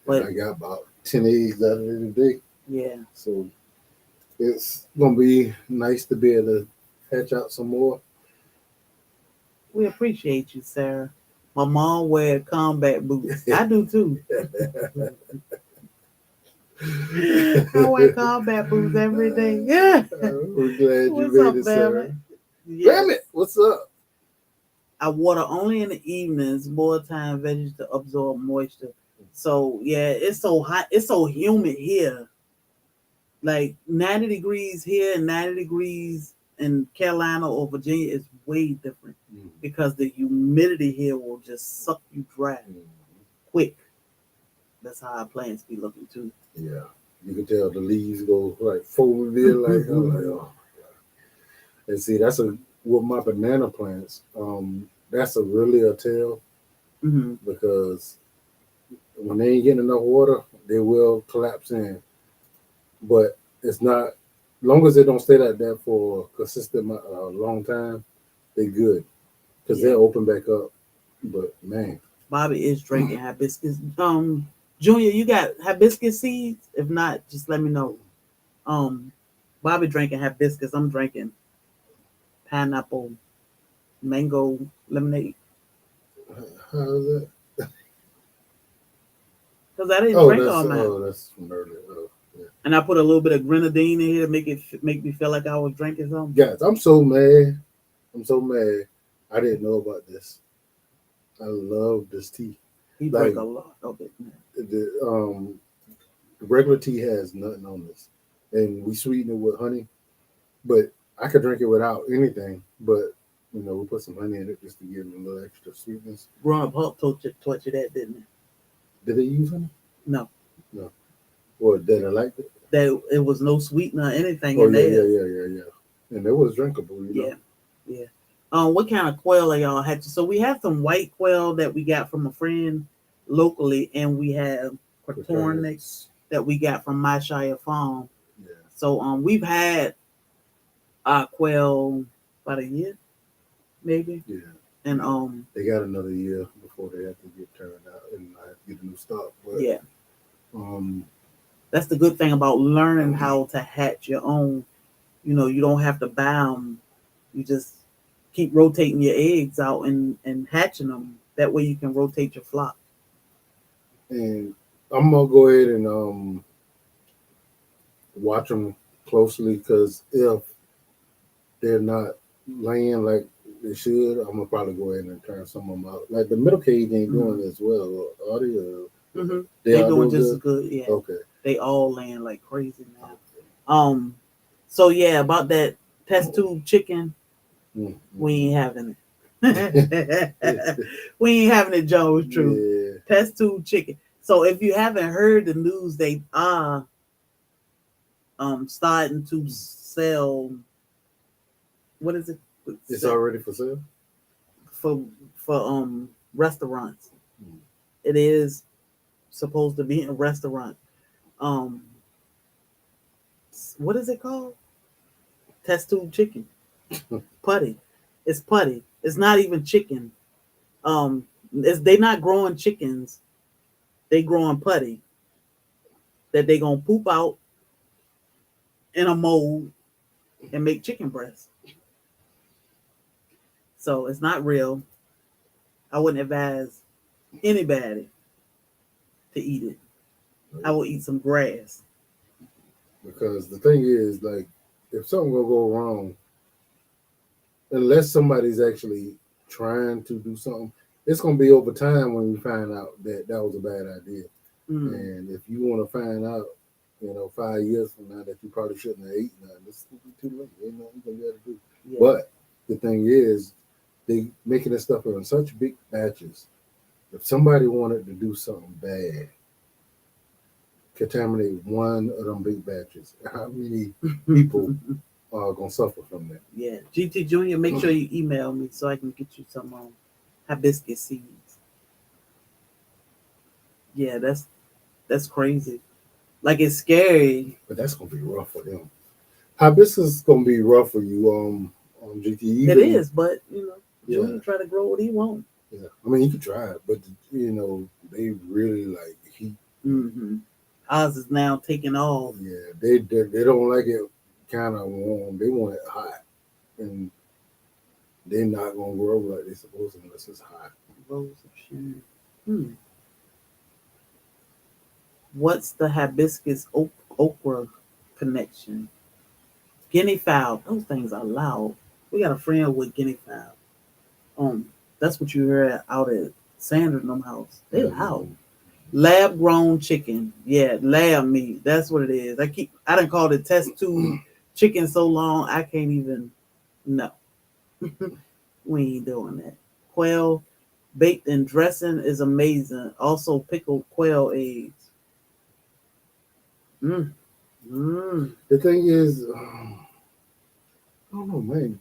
But I got about 10 eggs out of it today. Yeah. So it's gonna be nice to be able to hatch out some more. We appreciate you, Sarah. My mom wear combat boots. I do too. I wear combat boots every day. Yeah. We're glad What's you up, made it, Sarah. Yes. Damn it! What's up? I water only in the evenings, more time veggies to absorb moisture. So yeah, it's so hot, it's so humid here. Like 90 degrees here and 90 degrees in Carolina or Virginia is way different because the humidity here will just suck you dry quick. That's how our plants be looking too. Yeah, you can tell the leaves go like folded in, like I'm like, oh my god. And see, that's with my banana plants. That's really a tell because when they ain't getting enough water, they will collapse in. But it's not, long as they don't stay like that for a consistent long time, they good because they'll open back up. But man, Bobby is drinking hibiscus. Junior, you got hibiscus seeds? If not, just let me know. Bobby drinking hibiscus. I'm drinking pineapple, mango lemonade. How is that? Because I didn't drink all mine. That's from earlier. Oh, yeah. And I put a little bit of grenadine in here to make me feel like I was drinking something. Guys, I'm so mad. I'm so mad. I didn't know about this. I love this tea. He Like drank a lot of it, man. the regular tea has nothing on this, and we sweeten it with honey. But I could drink it without anything. But we put some honey in it just to give it a little extra sweetness. Growing up, Hulk taught you that, didn't it? Did they use honey? No. No. Well, did I like it? That it was no sweetener or anything Oh in yeah, there. yeah. And it was drinkable, Yeah. What kind of quail are y'all hatching? So we have some white quail that we got from a friend locally, and we have Quatornics that we got from My Shire Farm. Yeah. So we've had our quail about a year, maybe. Yeah. And they got another year before they have to get turned out and I have to get a new stock. But yeah. Um That's the good thing about learning how to hatch your own. You don't have to buy them. You just keep rotating your eggs out and hatching them. That way you can rotate your flock. and I'm gonna go ahead and watch them closely because if they're not laying like they should, I'm gonna probably go ahead and turn some of them out. Like the middle cage ain't doing as well. Are they? Mm-hmm. They They're are doing doing just as good. Yeah. Okay. They all laying like crazy now. So yeah, about that test tube chicken, Mm-hmm. we ain't having it. We ain't having it, Joe. It's true. Yeah. Test tube chicken. So if you haven't heard the news, they are starting to sell. What is it? It's already for sale for restaurants. Mm. It is supposed to be in a restaurant. What is it called? Test tube chicken. Putty. It's putty. It's not even chicken. They not growing chickens. They growing putty that they gonna poop out in a mold and make chicken breast. So it's not real. I wouldn't advise anybody to eat it. I will eat some grass. Because the thing is, like, if something gonna go wrong, unless somebody's actually trying to do something, it's gonna be over time when we find out that that was a bad idea. Mm. And if you want to find out, 5 years from now that you probably shouldn't have eaten that, this will be too late. Ain't nothing you gonna be able to do. Yeah. But the thing is, they making this stuff in such big batches. If somebody wanted to do something bad, contaminate one of them big batches, how many people are gonna suffer from that? Yeah, GT Junior, make sure you email me so I can get you some hibiscus seeds. Yeah, that's crazy. Like, it's scary. But that's gonna be rough for them. Hibiscus is gonna be rough for you, GT. It is, but Junior Yeah. try to grow what he wants. Yeah, I mean you could try it, but they really like heat. Mm-hmm. Ours is now taking off. Yeah, they don't like it kind of warm. They want it hot, and they're not gonna grow like they're supposed to unless it's hot. Rose of Sharon. What's the hibiscus okra connection? Guinea fowl. Those things are loud. We got a friend with guinea fowl. That's what you heard out at Sandra and them house. They loud. Lab grown chicken. Yeah, lab meat. That's what it is. I done called it test tube chicken so long I can't even know. We ain't doing that. Quail baked in dressing is amazing. Also pickled quail eggs. The thing is, I don't know, man.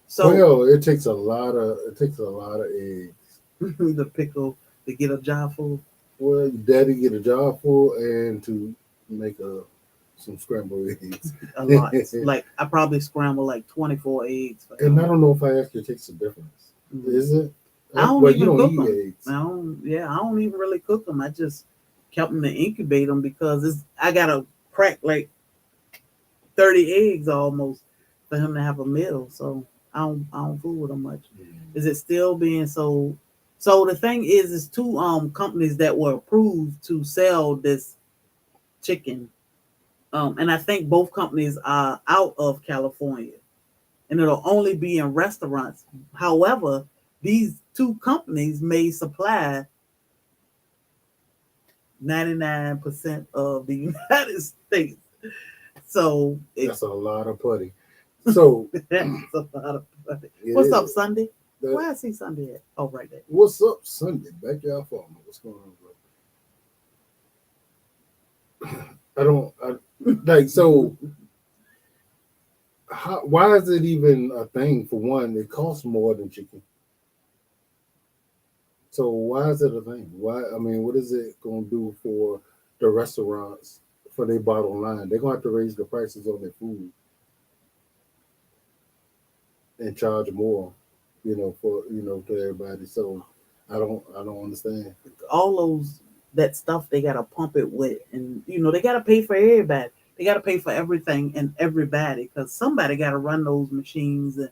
So it takes a lot of eggs. The pickle to get a jar full. Well, daddy get a jar full and to make some scrambled eggs. A lot. Like, I probably scramble like 24 eggs. And I don't know if I actually taste the difference. Mm-hmm. Is it? I don't even cook them. Eggs. I don't even really cook them. I just kept them to incubate them because I gotta crack like 30 eggs almost for him to have a meal. So I don't fool with them much. Is it still being sold? So the thing is two companies that were approved to sell this chicken. And I think both companies are out of California, and it'll only be in restaurants. However, these two companies may supply 99% of the United States. So That's a lot of putty. So that's a lot of money. it What's is. up, Sunday? That, Where I see Sunday at? Oh, right there. what's up, Sunday? Backyard farmer. What's going on, bro? I don't like so. Why is it even a thing? For one, it costs more than chicken. So why is it a thing? Why? I mean, what is it going to do for the restaurants for their bottom line? They're going to have to raise the prices on their food and charge more, for to everybody. So I don't understand. All those that stuff they gotta pump it with, and they gotta pay for everybody. They gotta pay for everything and everybody because somebody gotta run those machines. And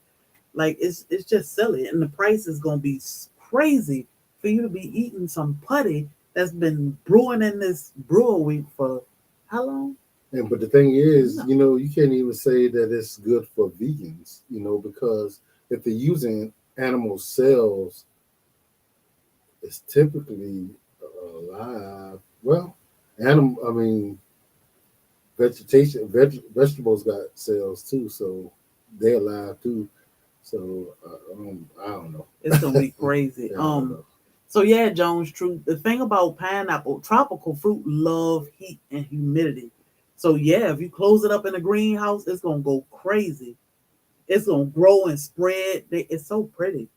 like it's just silly, and the price is gonna be crazy for you to be eating some putty that's been brewing in this brewery for how long? And but the thing is, you can't even say that it's good for vegans, because if they're using animal cells, it's typically alive. Well, animal. I mean, vegetables got cells too, so they're alive too. So I don't know. It's gonna be crazy. Yeah, I don't know. So yeah, Jones, true. The thing about pineapple, tropical fruit love heat and humidity. So yeah, if you close it up in a greenhouse, it's gonna go crazy. It's gonna grow and spread. It's so pretty,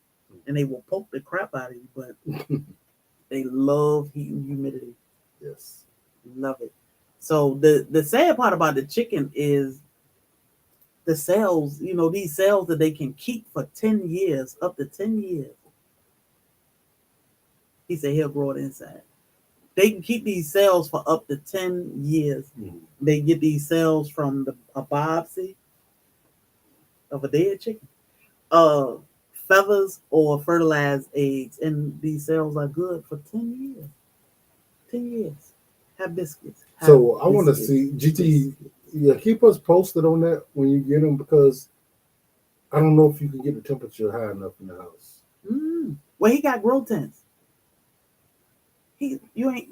and they will poke the crap out of you. But they love heat and humidity. Yes. Love it. So the sad part about the chicken is the cells. These cells that they can keep for 10 years, up to 10 years. He said he'll grow it inside. They can keep these cells for up to 10 years. Mm-hmm. They get these cells from a biopsy of a dead chicken, uh, feathers or fertilized eggs, and these cells are good for 10 years. 10 years. Have biscuits. So I want to see GT. Yeah, keep us posted on that when you get them because I don't know if you can get the temperature high enough in the house. Well, he got grow tents. You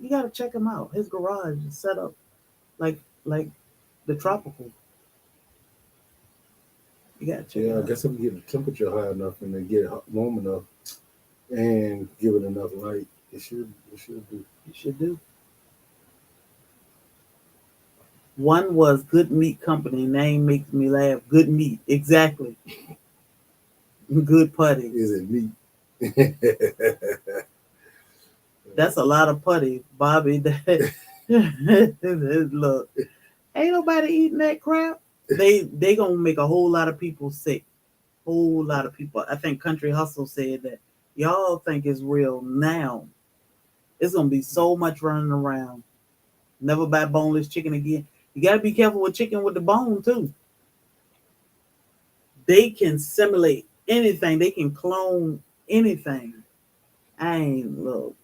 gotta check him out. His garage is set up like the tropical. You gotta check it Yeah, I out. guess if we get the temperature high enough and they get it warm enough and give it enough light, it should do. You should do. One was Good Meat Company. Name makes me laugh. Good meat, exactly. Good putty. Is it meat? That's a lot of putty, Bobby. Look, ain't nobody eating that crap. They gonna make a whole lot of people sick. Whole lot of people. I think Country Hustle said that y'all think it's real now. It's gonna be so much running around. Never buy boneless chicken again. You gotta be careful with chicken with the bone too. They can simulate anything. They can clone anything. I ain't look.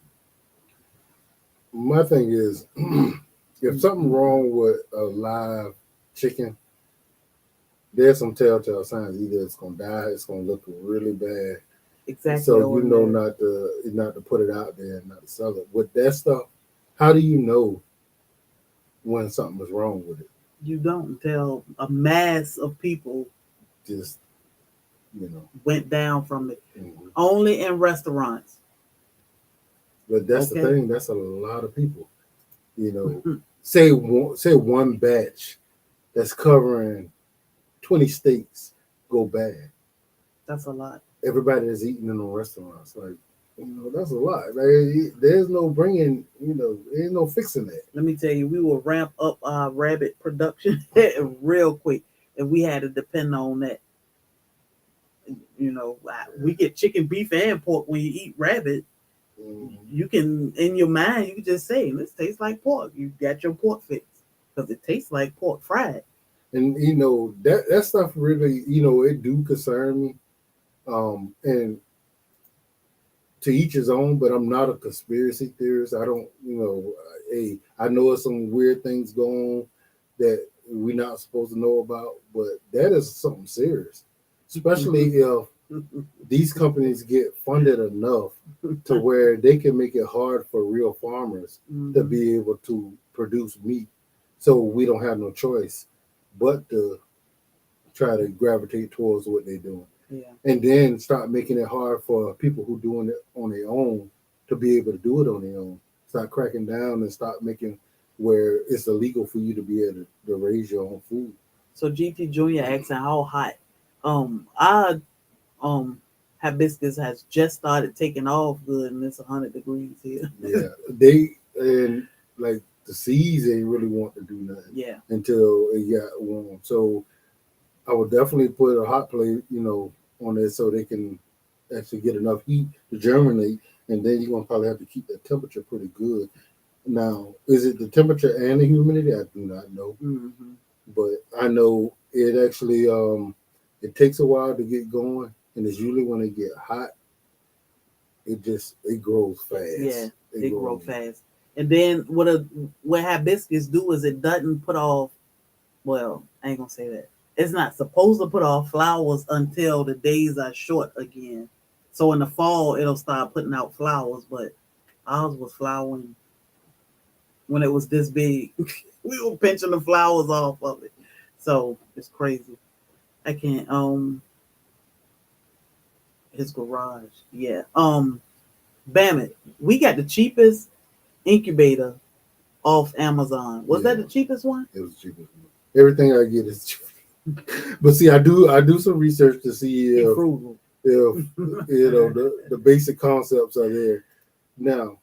My thing is, if something wrong with a live chicken, there's some telltale signs. Either it's gonna die, it's gonna look really bad. Exactly. So not to put it out there and not to sell it. With that stuff, how do you know when something is wrong with it? You don't tell a mass of people Just went down from it. Mm-hmm. Only in restaurants. But that's the thing. That's a lot of people. Say one batch that's covering 20 states go bad. That's a lot. Everybody that's eating in the restaurants, that's a lot. There's no bringing. There's no fixing that. Let me tell you, we will ramp up our rabbit production real quick if we had to depend on that. We get chicken, beef, and pork when you eat rabbit. Mm-hmm. You can, in your mind, you can just say, this tastes like pork. You got your pork fix because it tastes like pork fried. And that stuff really, it do concern me And to each his own, but I'm not a conspiracy theorist. I don't, hey, I know there's some weird things going on that we're not supposed to know about, but that is something serious, especially if these companies get funded enough to where they can make it hard for real farmers to be able to produce meat. So we don't have no choice but to try to gravitate towards what they're doing. Yeah. And then start making it hard for people who doing it on their own to be able to do it on their own. Start cracking down and start making where it's illegal for you to be able to raise your own food. So GT Junior asking how hot. I hibiscus has just started taking off good, and it's 100 degrees here. Yeah, they and like the seeds ain't really want to do nothing. Yeah. Until it got warm. So I would definitely put a hot plate, on it so they can actually get enough heat to germinate, and then you're gonna probably have to keep the temperature pretty good. Now, is it the temperature and the humidity? I do not know, but I know it actually it takes a while to get going, and it's usually when it get hot, it grows fast. Yeah, it grows fast. And then what hibiscus do is it doesn't put off. Well, I ain't gonna say that. It's not supposed to put off flowers until the days are short again. So in the fall, it'll start putting out flowers, but ours was flowering when it was this big. We were pinching the flowers off of it. So it's crazy. I can't his garage. Yeah. Bam it. We got the cheapest incubator off Amazon. Was that the cheapest one? It was the cheapest one. Everything I get is cheap. But see, I do some research to see if the basic concepts are there. Now,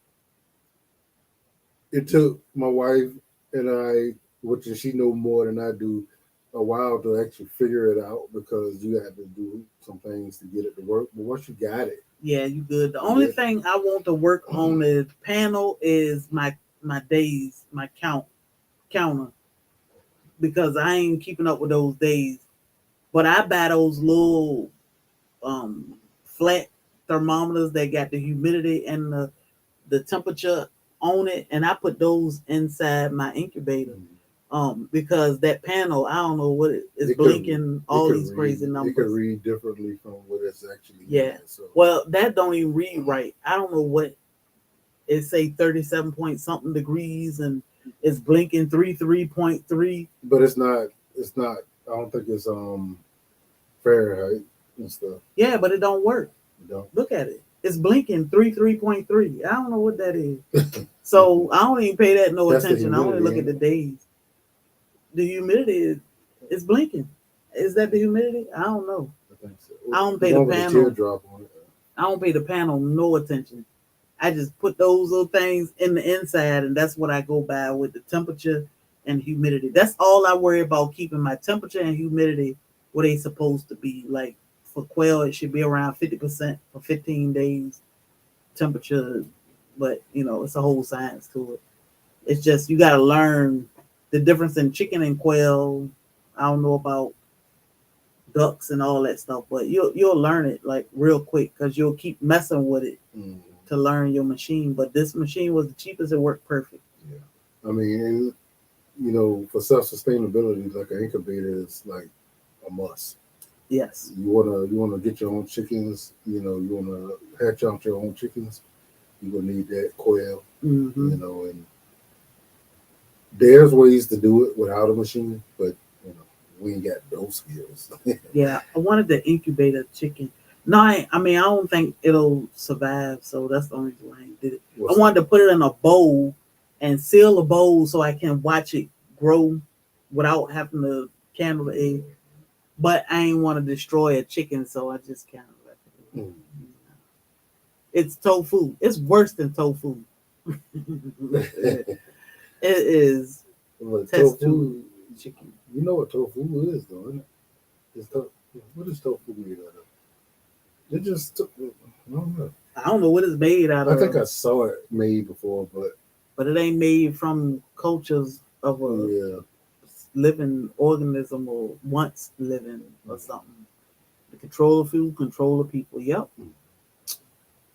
it took my wife and I, which she know more than I do, a while to actually figure it out because you had to do some things to get it to work. But once you got it, yeah, you good. The only thing I want to work on the panel is my days, my counter, because I ain't keeping up with those days. But I buy those little flat thermometers that got the humidity and the temperature on it, and I put those inside my incubator. Because that panel, I don't know what it's blinking all these crazy numbers. It could read differently from what it's actually. Yeah. So. Well, that don't even read right. I don't know what it say 37 point something degrees and it's blinking 3.3. But it's not. I don't think it's Fahrenheit and stuff. Yeah, but it don't work. It don't. Look at it. It's blinking 3.3. I don't know what that is. So I don't even pay that attention. I only look at the days. The humidity is blinking. Is that the humidity? I don't know. I think so. I don't pay the panel. I don't pay the panel no attention. I just put those little things in the inside, and that's what I go by with the temperature and humidity. That's all I worry about, keeping my temperature and humidity where they supposed to be. Like for quail, it should be around 50% for 15 days temperature, but it's a whole science to it. It's just you got to learn the difference in chicken and quail. I don't know about ducks and all that stuff, but you'll learn it like real quick because you'll keep messing with it to learn your machine. But this machine was the cheapest; it worked perfect. Yeah, I mean, for self-sustainability, like an incubator is like a must. Yes. You wanna get your own chickens. You wanna hatch out your own chickens. You're gonna need that quail. And there's ways to do it without a machine, but we ain't got those skills. Yeah, I wanted to incubate a chicken. No, I don't think it'll survive, so that's the only reason I did it. I wanted to put it in a bowl and seal the bowl so I can watch it grow without having to candle the egg. But I ain't want to destroy a chicken, so I just kind of let it. It's tofu. It's worse than tofu. It is tofu chicken. You know what tofu is, though, isn't it? What is tofu made out of? It just, I don't know. I don't know what it's made out of. I think I saw it made before, but it ain't made from cultures of a living organism or once living or something. The control of food, control of people. Yep.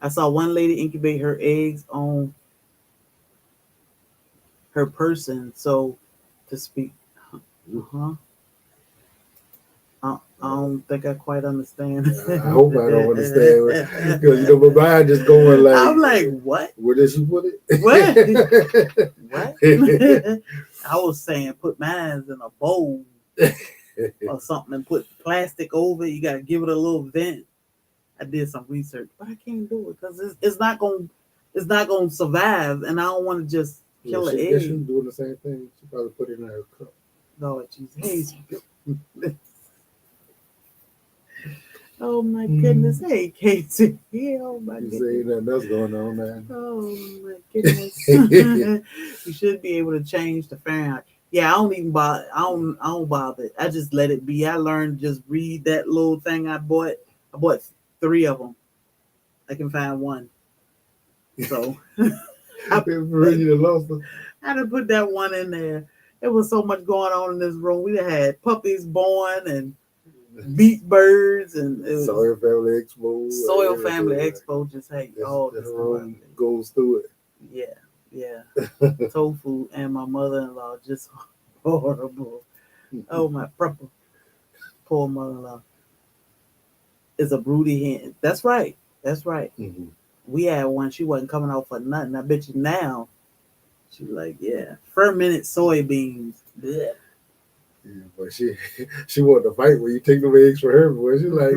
I saw one lady incubate her eggs on her person, so to speak. Uh-huh. I don't think I quite understand. I hope I don't understand because my mind just going like, I'm like, what? Where did she put it? What? What? I was saying put mine in a bowl or something and put plastic over it. You got to give it a little vent. I did some research, but I can't do it because it's not gonna survive, and I don't want to just kill an egg. She's doing the same thing. She probably put it in her cup. Lord Jesus. Hey. Oh my goodness. Hey, Casey. Yeah, oh my You goodness. say nothing else going on, man. Oh my goodness. You should be able to change the Fahrenheit. Yeah, I don't even bother. I don't bother. I just let it be. I learned to just read that little thing I bought. I bought 3 of them. I can find one. So I done put that one in there. There was so much going on in this room. We had puppies born and beat birds and SoilFamily Expo. SoilFamily Expo just had all this room goes through it. Yeah. Tofu and my mother-in-law just horrible. Oh my poor mother-in-law is a broody hen. That's right. Mm-hmm. We had one. She wasn't coming out for nothing. I bet you now. She like, yeah, fermented soybeans. Blech. Yeah, but she wanted to fight when you take them eggs for her. Boy, she's like,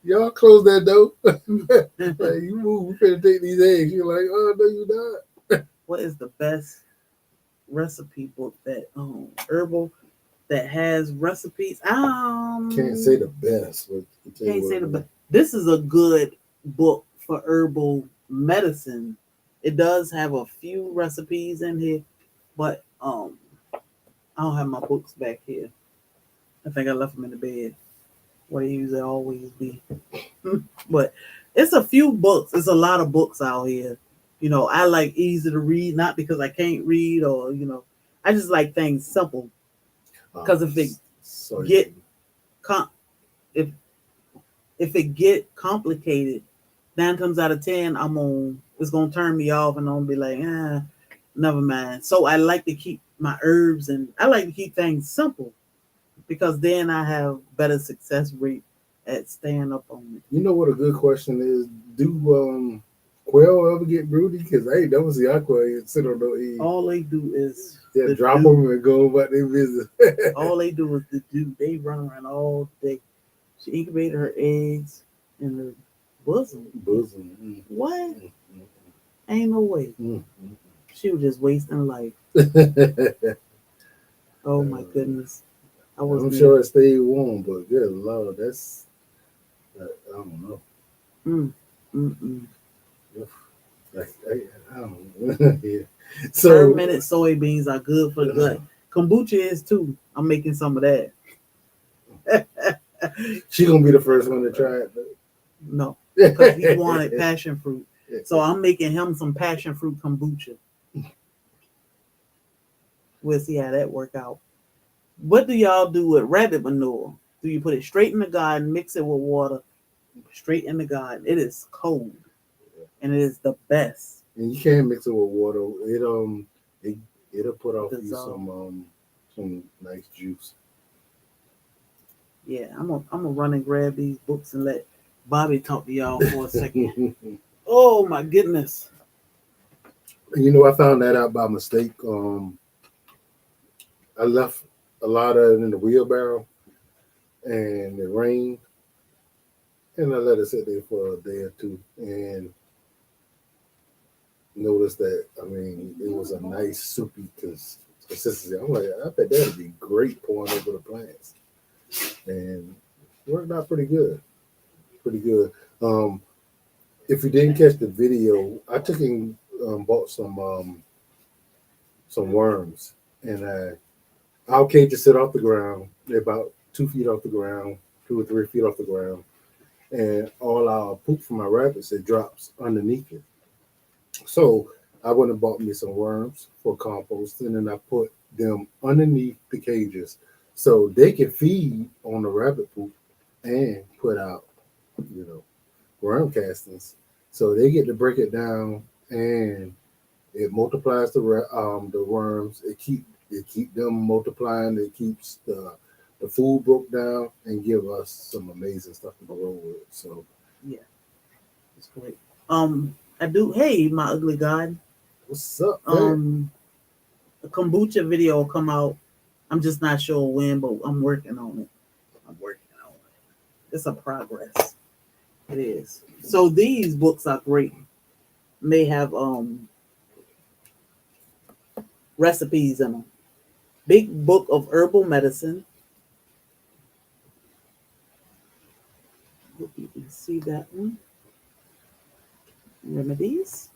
y'all close that door. Like, you move, we finna take these eggs. You're like, oh no, you not. What is the best recipe book that herbal that has recipes? Can't say the best. Can't say the best. This is a good book for herbal medicine. It does have a few recipes in here, but I don't have my books back here. I think I left them in the bed where they usually always be. But it's a few books. It's a lot of books out here. I like easy to read, not because I can't read or I just like things simple. Because if it get complicated, 9 times out of 10, it's gonna turn me off, and I'm gonna be like, never mind. So I like to keep my herbs, and I like to keep things simple because then I have better success rate at staying up on it. You know what a good question is? Do quail ever get broody? Because I ain't never see our quail sit on no egg. All they do is drop them and go about their business. All they do is they run around all day. She incubated her eggs in her bosom. What? Mm-hmm. Ain't no way. Mm-hmm. She was just wasting life. Oh my goodness. I'm sure it stayed warm, but good Lord, that's I don't know. I don't know. Yeah. So fermented soybeans are good for the gut. Kombucha is too. I'm making some of that. She gonna be the first one to try it. Though. No, because he wanted passion fruit, so I'm making him some passion fruit kombucha. We'll see how that work out. What do y'all do with rabbit manure? Do you put it straight in the garden, mix it with water, straight in the garden? It is cold, and it is the best. And you can't mix it with water. It'll put off you some nice juice. Yeah, I'm gonna run and grab these books and let Bobby talk to y'all for a second. Oh my goodness! I found that out by mistake. I left a lot of it in the wheelbarrow, and it rained, and I let it sit there for a day or two, and noticed that it was a nice soupy consistency. I'm like, I bet that'd be great pouring over the plants, and it worked out pretty good. If you didn't catch the video, I took and bought some worms, and I'll cage to sit off the ground. They're about 2 feet off the ground, 2 or 3 feet off the ground, and all our poop from my rabbits, it drops underneath it. So I went and bought me some worms for compost, and then I put them underneath the cages so they can feed on the rabbit poop and put out, you know, worm castings. So they get to break it down, and it multiplies the worms. It keep them multiplying. It keeps the food broke down and give us some amazing stuff to grow with. So Yeah, it's great. I do. Hey, my ugly god. what's up, there? A kombucha video will come out. I'm just not sure when, but I'm working on it. I'm working on it. It's a progress. It is. So these books are great. They have recipes in them. Big Book of Herbal Medicine. Hope you can see that one. Remedies.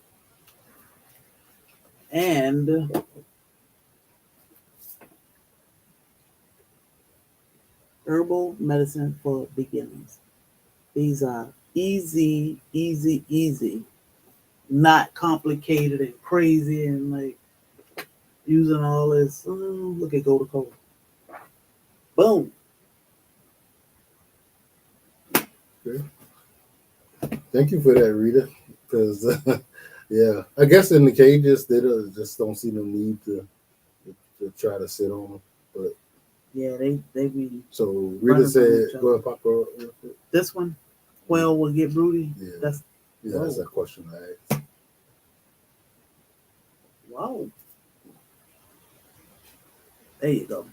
And Herbal Medicine for Beginners. These are easy, easy, easy. Not complicated and crazy and like using all this. Look at Go to Cold. Boom. Okay. Thank you for that, Rita. Because yeah, I guess in the cages just don't see no need to try to sit on them. But Yeah, they be. so Rita said, go ahead, pop her up. This one, Quail will get broody. Yeah, That's that's a question I asked. wow. There you go.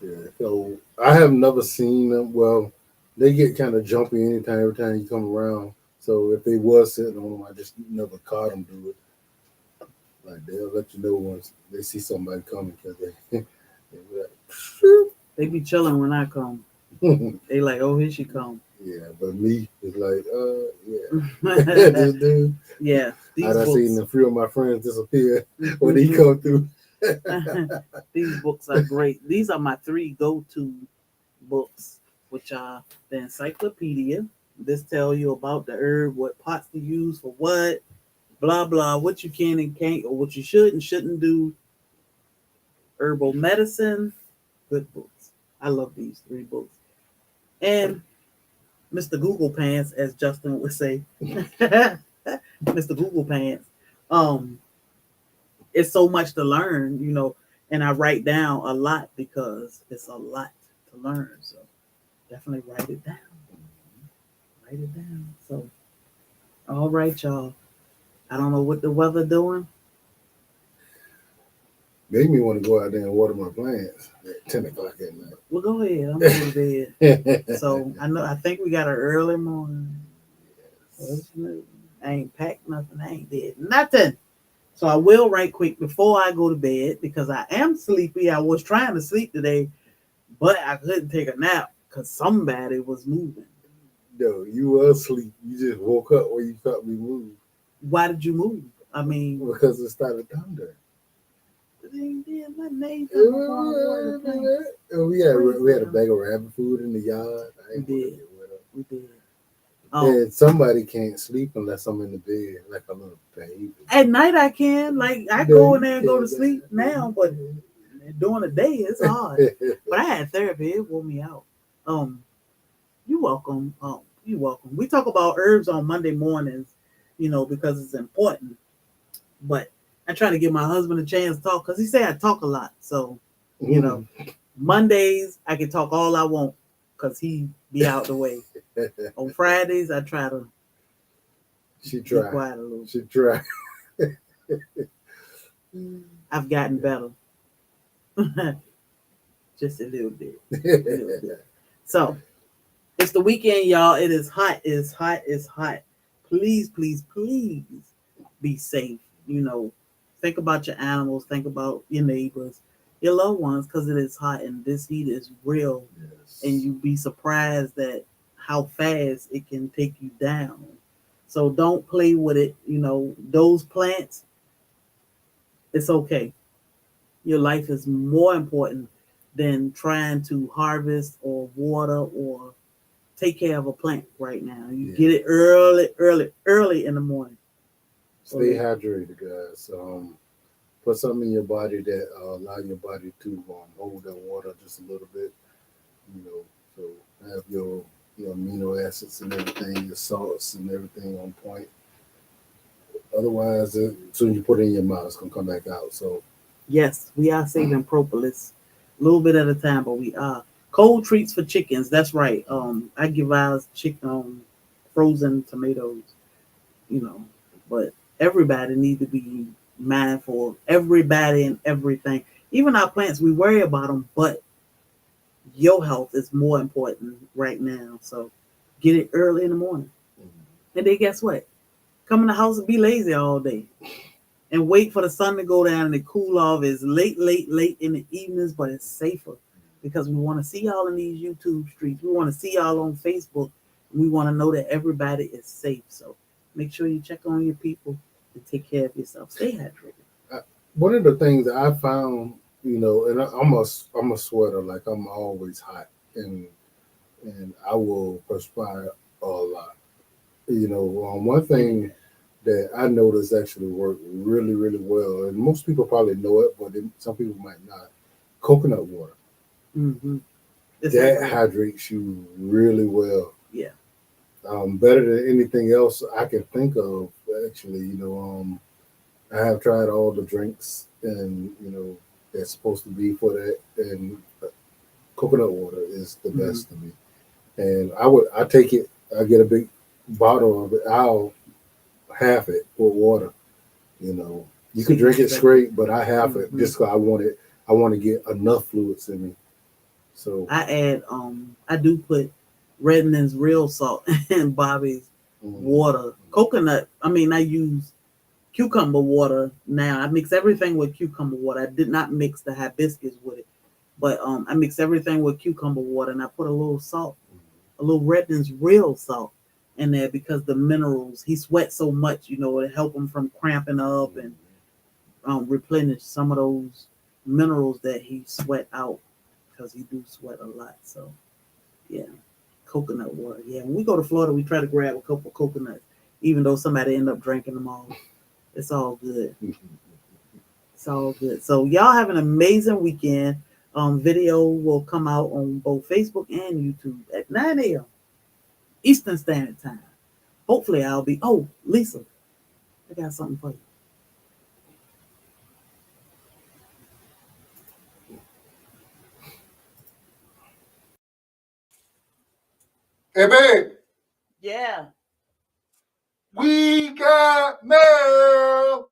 Yeah, so I have never seen them. Well, they get kind of jumpy every time you come around. So if they was sitting on them, I just never caught them do it. Like they'll let you know once they see somebody coming because they be They be chilling when I come. like, They like, oh, here she come. yeah. But me, it's like, yeah, this dude. Yeah, these I seen books. a few of my friends disappear when he come through. These books are great. These are my three go-to books, which are the encyclopedia. This tell you about the herb, what pots to use for what, blah blah, what you can and can't, or what you should and shouldn't do. Herbal medicine, good books. I love these three books. And Mr. Google Pants, as Justin would say, Mr. Google Pants. Um, it's so much to learn, and I write down a lot because it's a lot to learn. So definitely write it down. Write it down. So, all right, y'all. I don't know what the weather doing. Made me want to go out there and water my plants at 10 o'clock at night. Well, go ahead. I'm going to bed. So I think we got an early morning. Yes. I ain't packed nothing. I ain't did nothing. So I will right quick before I go to bed because I am sleepy. I was trying to sleep today, but I couldn't take a nap because somebody was moving. No, you were asleep. You just woke up when you felt me move. Why did you move? I mean, Because it started thundering. We had a bag of rabbit food in the yard. I ain't want to get wet up. We did. And somebody can't sleep unless I'm in the bed like a little baby. At night I can. Like I go in there and go to sleep now, but during the day it's hard. But I had therapy. It wore me out. You're welcome. You're welcome. We talk about herbs on Monday mornings, because it's important. But I try to give my husband a chance to talk because he say I talk a lot. So, Mondays I can talk all I want because he be out the way. On Fridays I try to She be tried. quiet a little. She tried. I've gotten better. Just a little bit. A little bit. So it's the weekend, y'all. It is hot. It's hot. It's hot. Please, please, please be safe. Think about your animals. Think about your neighbors, your loved ones, because it is hot and this heat is real. Yes. And you'd be surprised at how fast it can take you down. So don't play with it. Those plants, it's okay. Your life is more important than trying to harvest or water or take care of a plant right now. You get it early in the morning. Stay hydrated, guys. Put something in your body that allow your body to hold that water just a little bit. So have your amino acids and everything, your salts and everything on point. Otherwise, as soon as you put it in your mouth, it's gonna come back out. So Yes, we are saving propolis a little bit at a time, but we are. Cold treats for chickens. That's right. I give ours chicken frozen tomatoes, you know, but everybody needs to be mindful of everybody and everything. Even our plants, we worry about them, but your health is more important right now. So get it early in the morning. And then guess what? Come in the house and be lazy all day. And wait for the sun to go down and it cool off. It's late in the evenings, but it's safer because we want to see y'all in these YouTube streets. We want to see y'all on Facebook. We want to know that everybody is safe. So make sure you check on your people and take care of yourself. Stay hydrated. One of the things that I found, and I'm a sweater, like I'm always hot, and I will perspire a lot. One thing that I noticed actually worked really, really well, and most people probably know it, but some people might not. Coconut water. Mm-hmm. That hydrates you really well. Yeah. Better than anything else I can think of. Actually, I have tried all the drinks, and that's supposed to be for that, and coconut water is the best to me. And I take it. I get a big bottle of it. I'll half it with water. You can drink it straight, but I half it just because I want it. I want to get enough fluids in me. So I add I do put Redmond's real salt in Bobby's water. Coconut. I use cucumber water now. I mix everything with cucumber water. I did not mix the hibiscus with it, but I mix everything with cucumber water, and I put a little salt, a little Redmond's real salt in there because the minerals. He sweats so much, it help him from cramping up and replenish some of those minerals that he sweat out because he do sweat a lot. So yeah, coconut water. Yeah, when we go to Florida, we try to grab a couple of coconuts, even though somebody end up drinking them all. It's all good. It's all good. So y'all have an amazing weekend. Video will come out on both Facebook and YouTube at 9 a.m. Eastern Standard Time. Hopefully I'll be. Oh, Lisa, I got something for you. Hey, babe. Yeah. We got mail.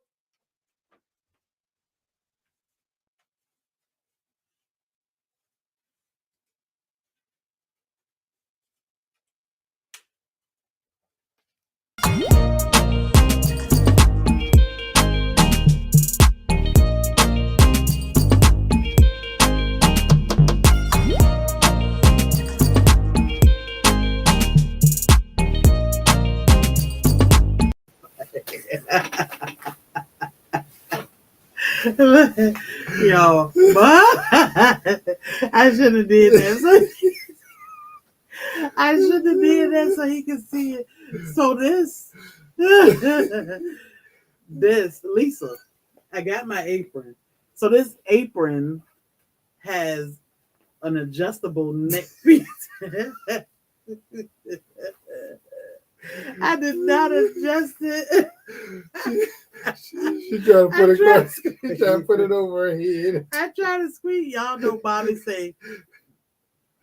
Yo, I should have did that. I should have did that so he could see it. So this Lisa, I got my apron. So this apron has an adjustable neck piece. I did not adjust it. She tried to put it across. She tried to put it over her head. I try to squeeze. Y'all know Bobby say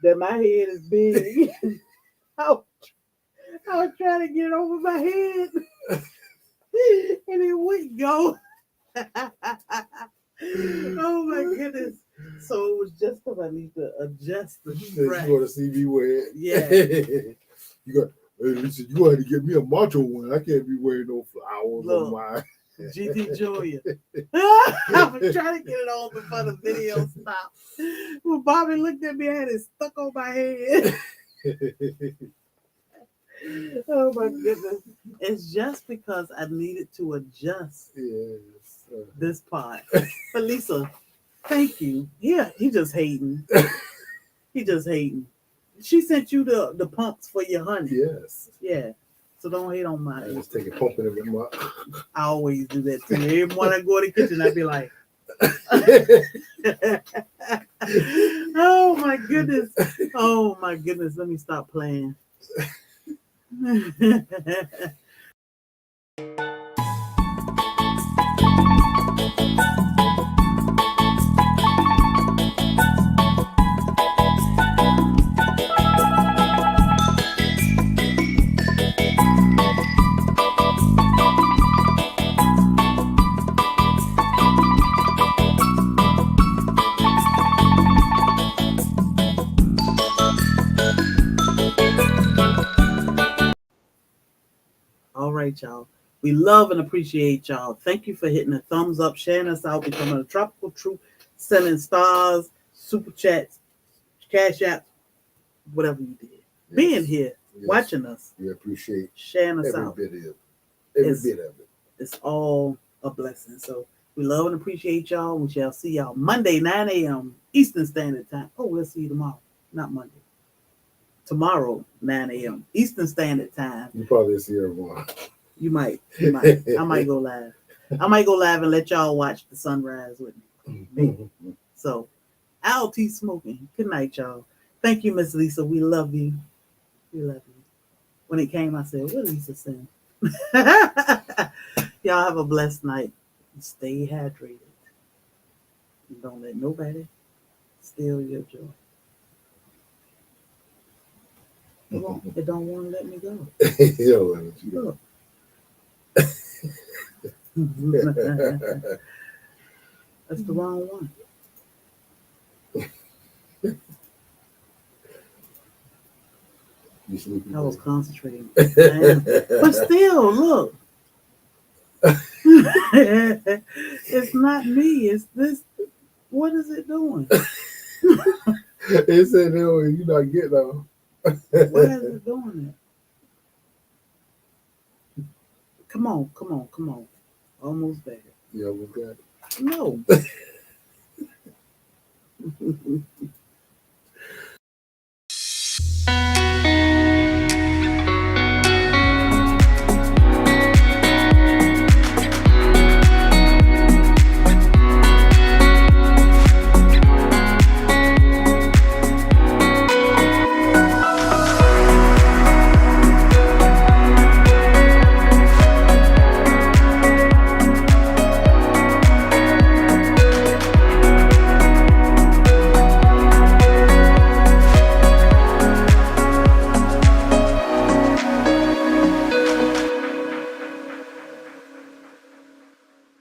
that my head is big. I was trying to get it over my head, and it wouldn't go. Oh my goodness! So it was just because I need to adjust the strap. You want to see me wear it? Yeah. Hey, listen, you got to get me a macho one. I can't be wearing no flowers on mine. GT Junior. I was trying to get it on before the video stopped. When Bobby looked at me, I had it stuck on my head. Oh my goodness. It's just because I needed to adjust this part. But Lisa, thank you. Yeah, he just hating. He just hating. She sent you the pumps for your honey. Yes. Yeah. So don't hate on mine. I just take it pumping it in my. I always do that too. Every morning I go to the kitchen, I'd be like, oh my my goodness. Oh my goodness. Let me stop playing. All right, y'all. We love and appreciate y'all. Thank you for hitting a thumbs up, sharing us out, becoming a tropical truth, sending stars, super chats, cash apps, whatever you did. Yes. Being here, Yes. watching us, We appreciate sharing us every out. bit of it. Every bit of it. It's all a blessing. So we love and appreciate y'all. We shall see y'all Monday, 9 a.m. Eastern Standard Time. Oh, we'll see you tomorrow. Not Monday. Tomorrow, 9 a.m. Eastern Standard Time. You probably see everyone. You might. You might. I might go live. I might go live and let y'all watch the sunrise with me. So, I'll tea smoking. Good night, y'all. Thank you, Miss Lisa. We love you. We love you. When it came, I said, what Lisa saying? Y'all have a blessed night. Stay hydrated. Don't let nobody steal your joy. It don't want to let me go. Look. That's the wrong one. You sleepy? I was concentrating. But still, look. It's not me. It's this. What is it doing? It said, no, you're not getting on. Why is it doing that? Come on. Almost there. Yeah, we got it. No.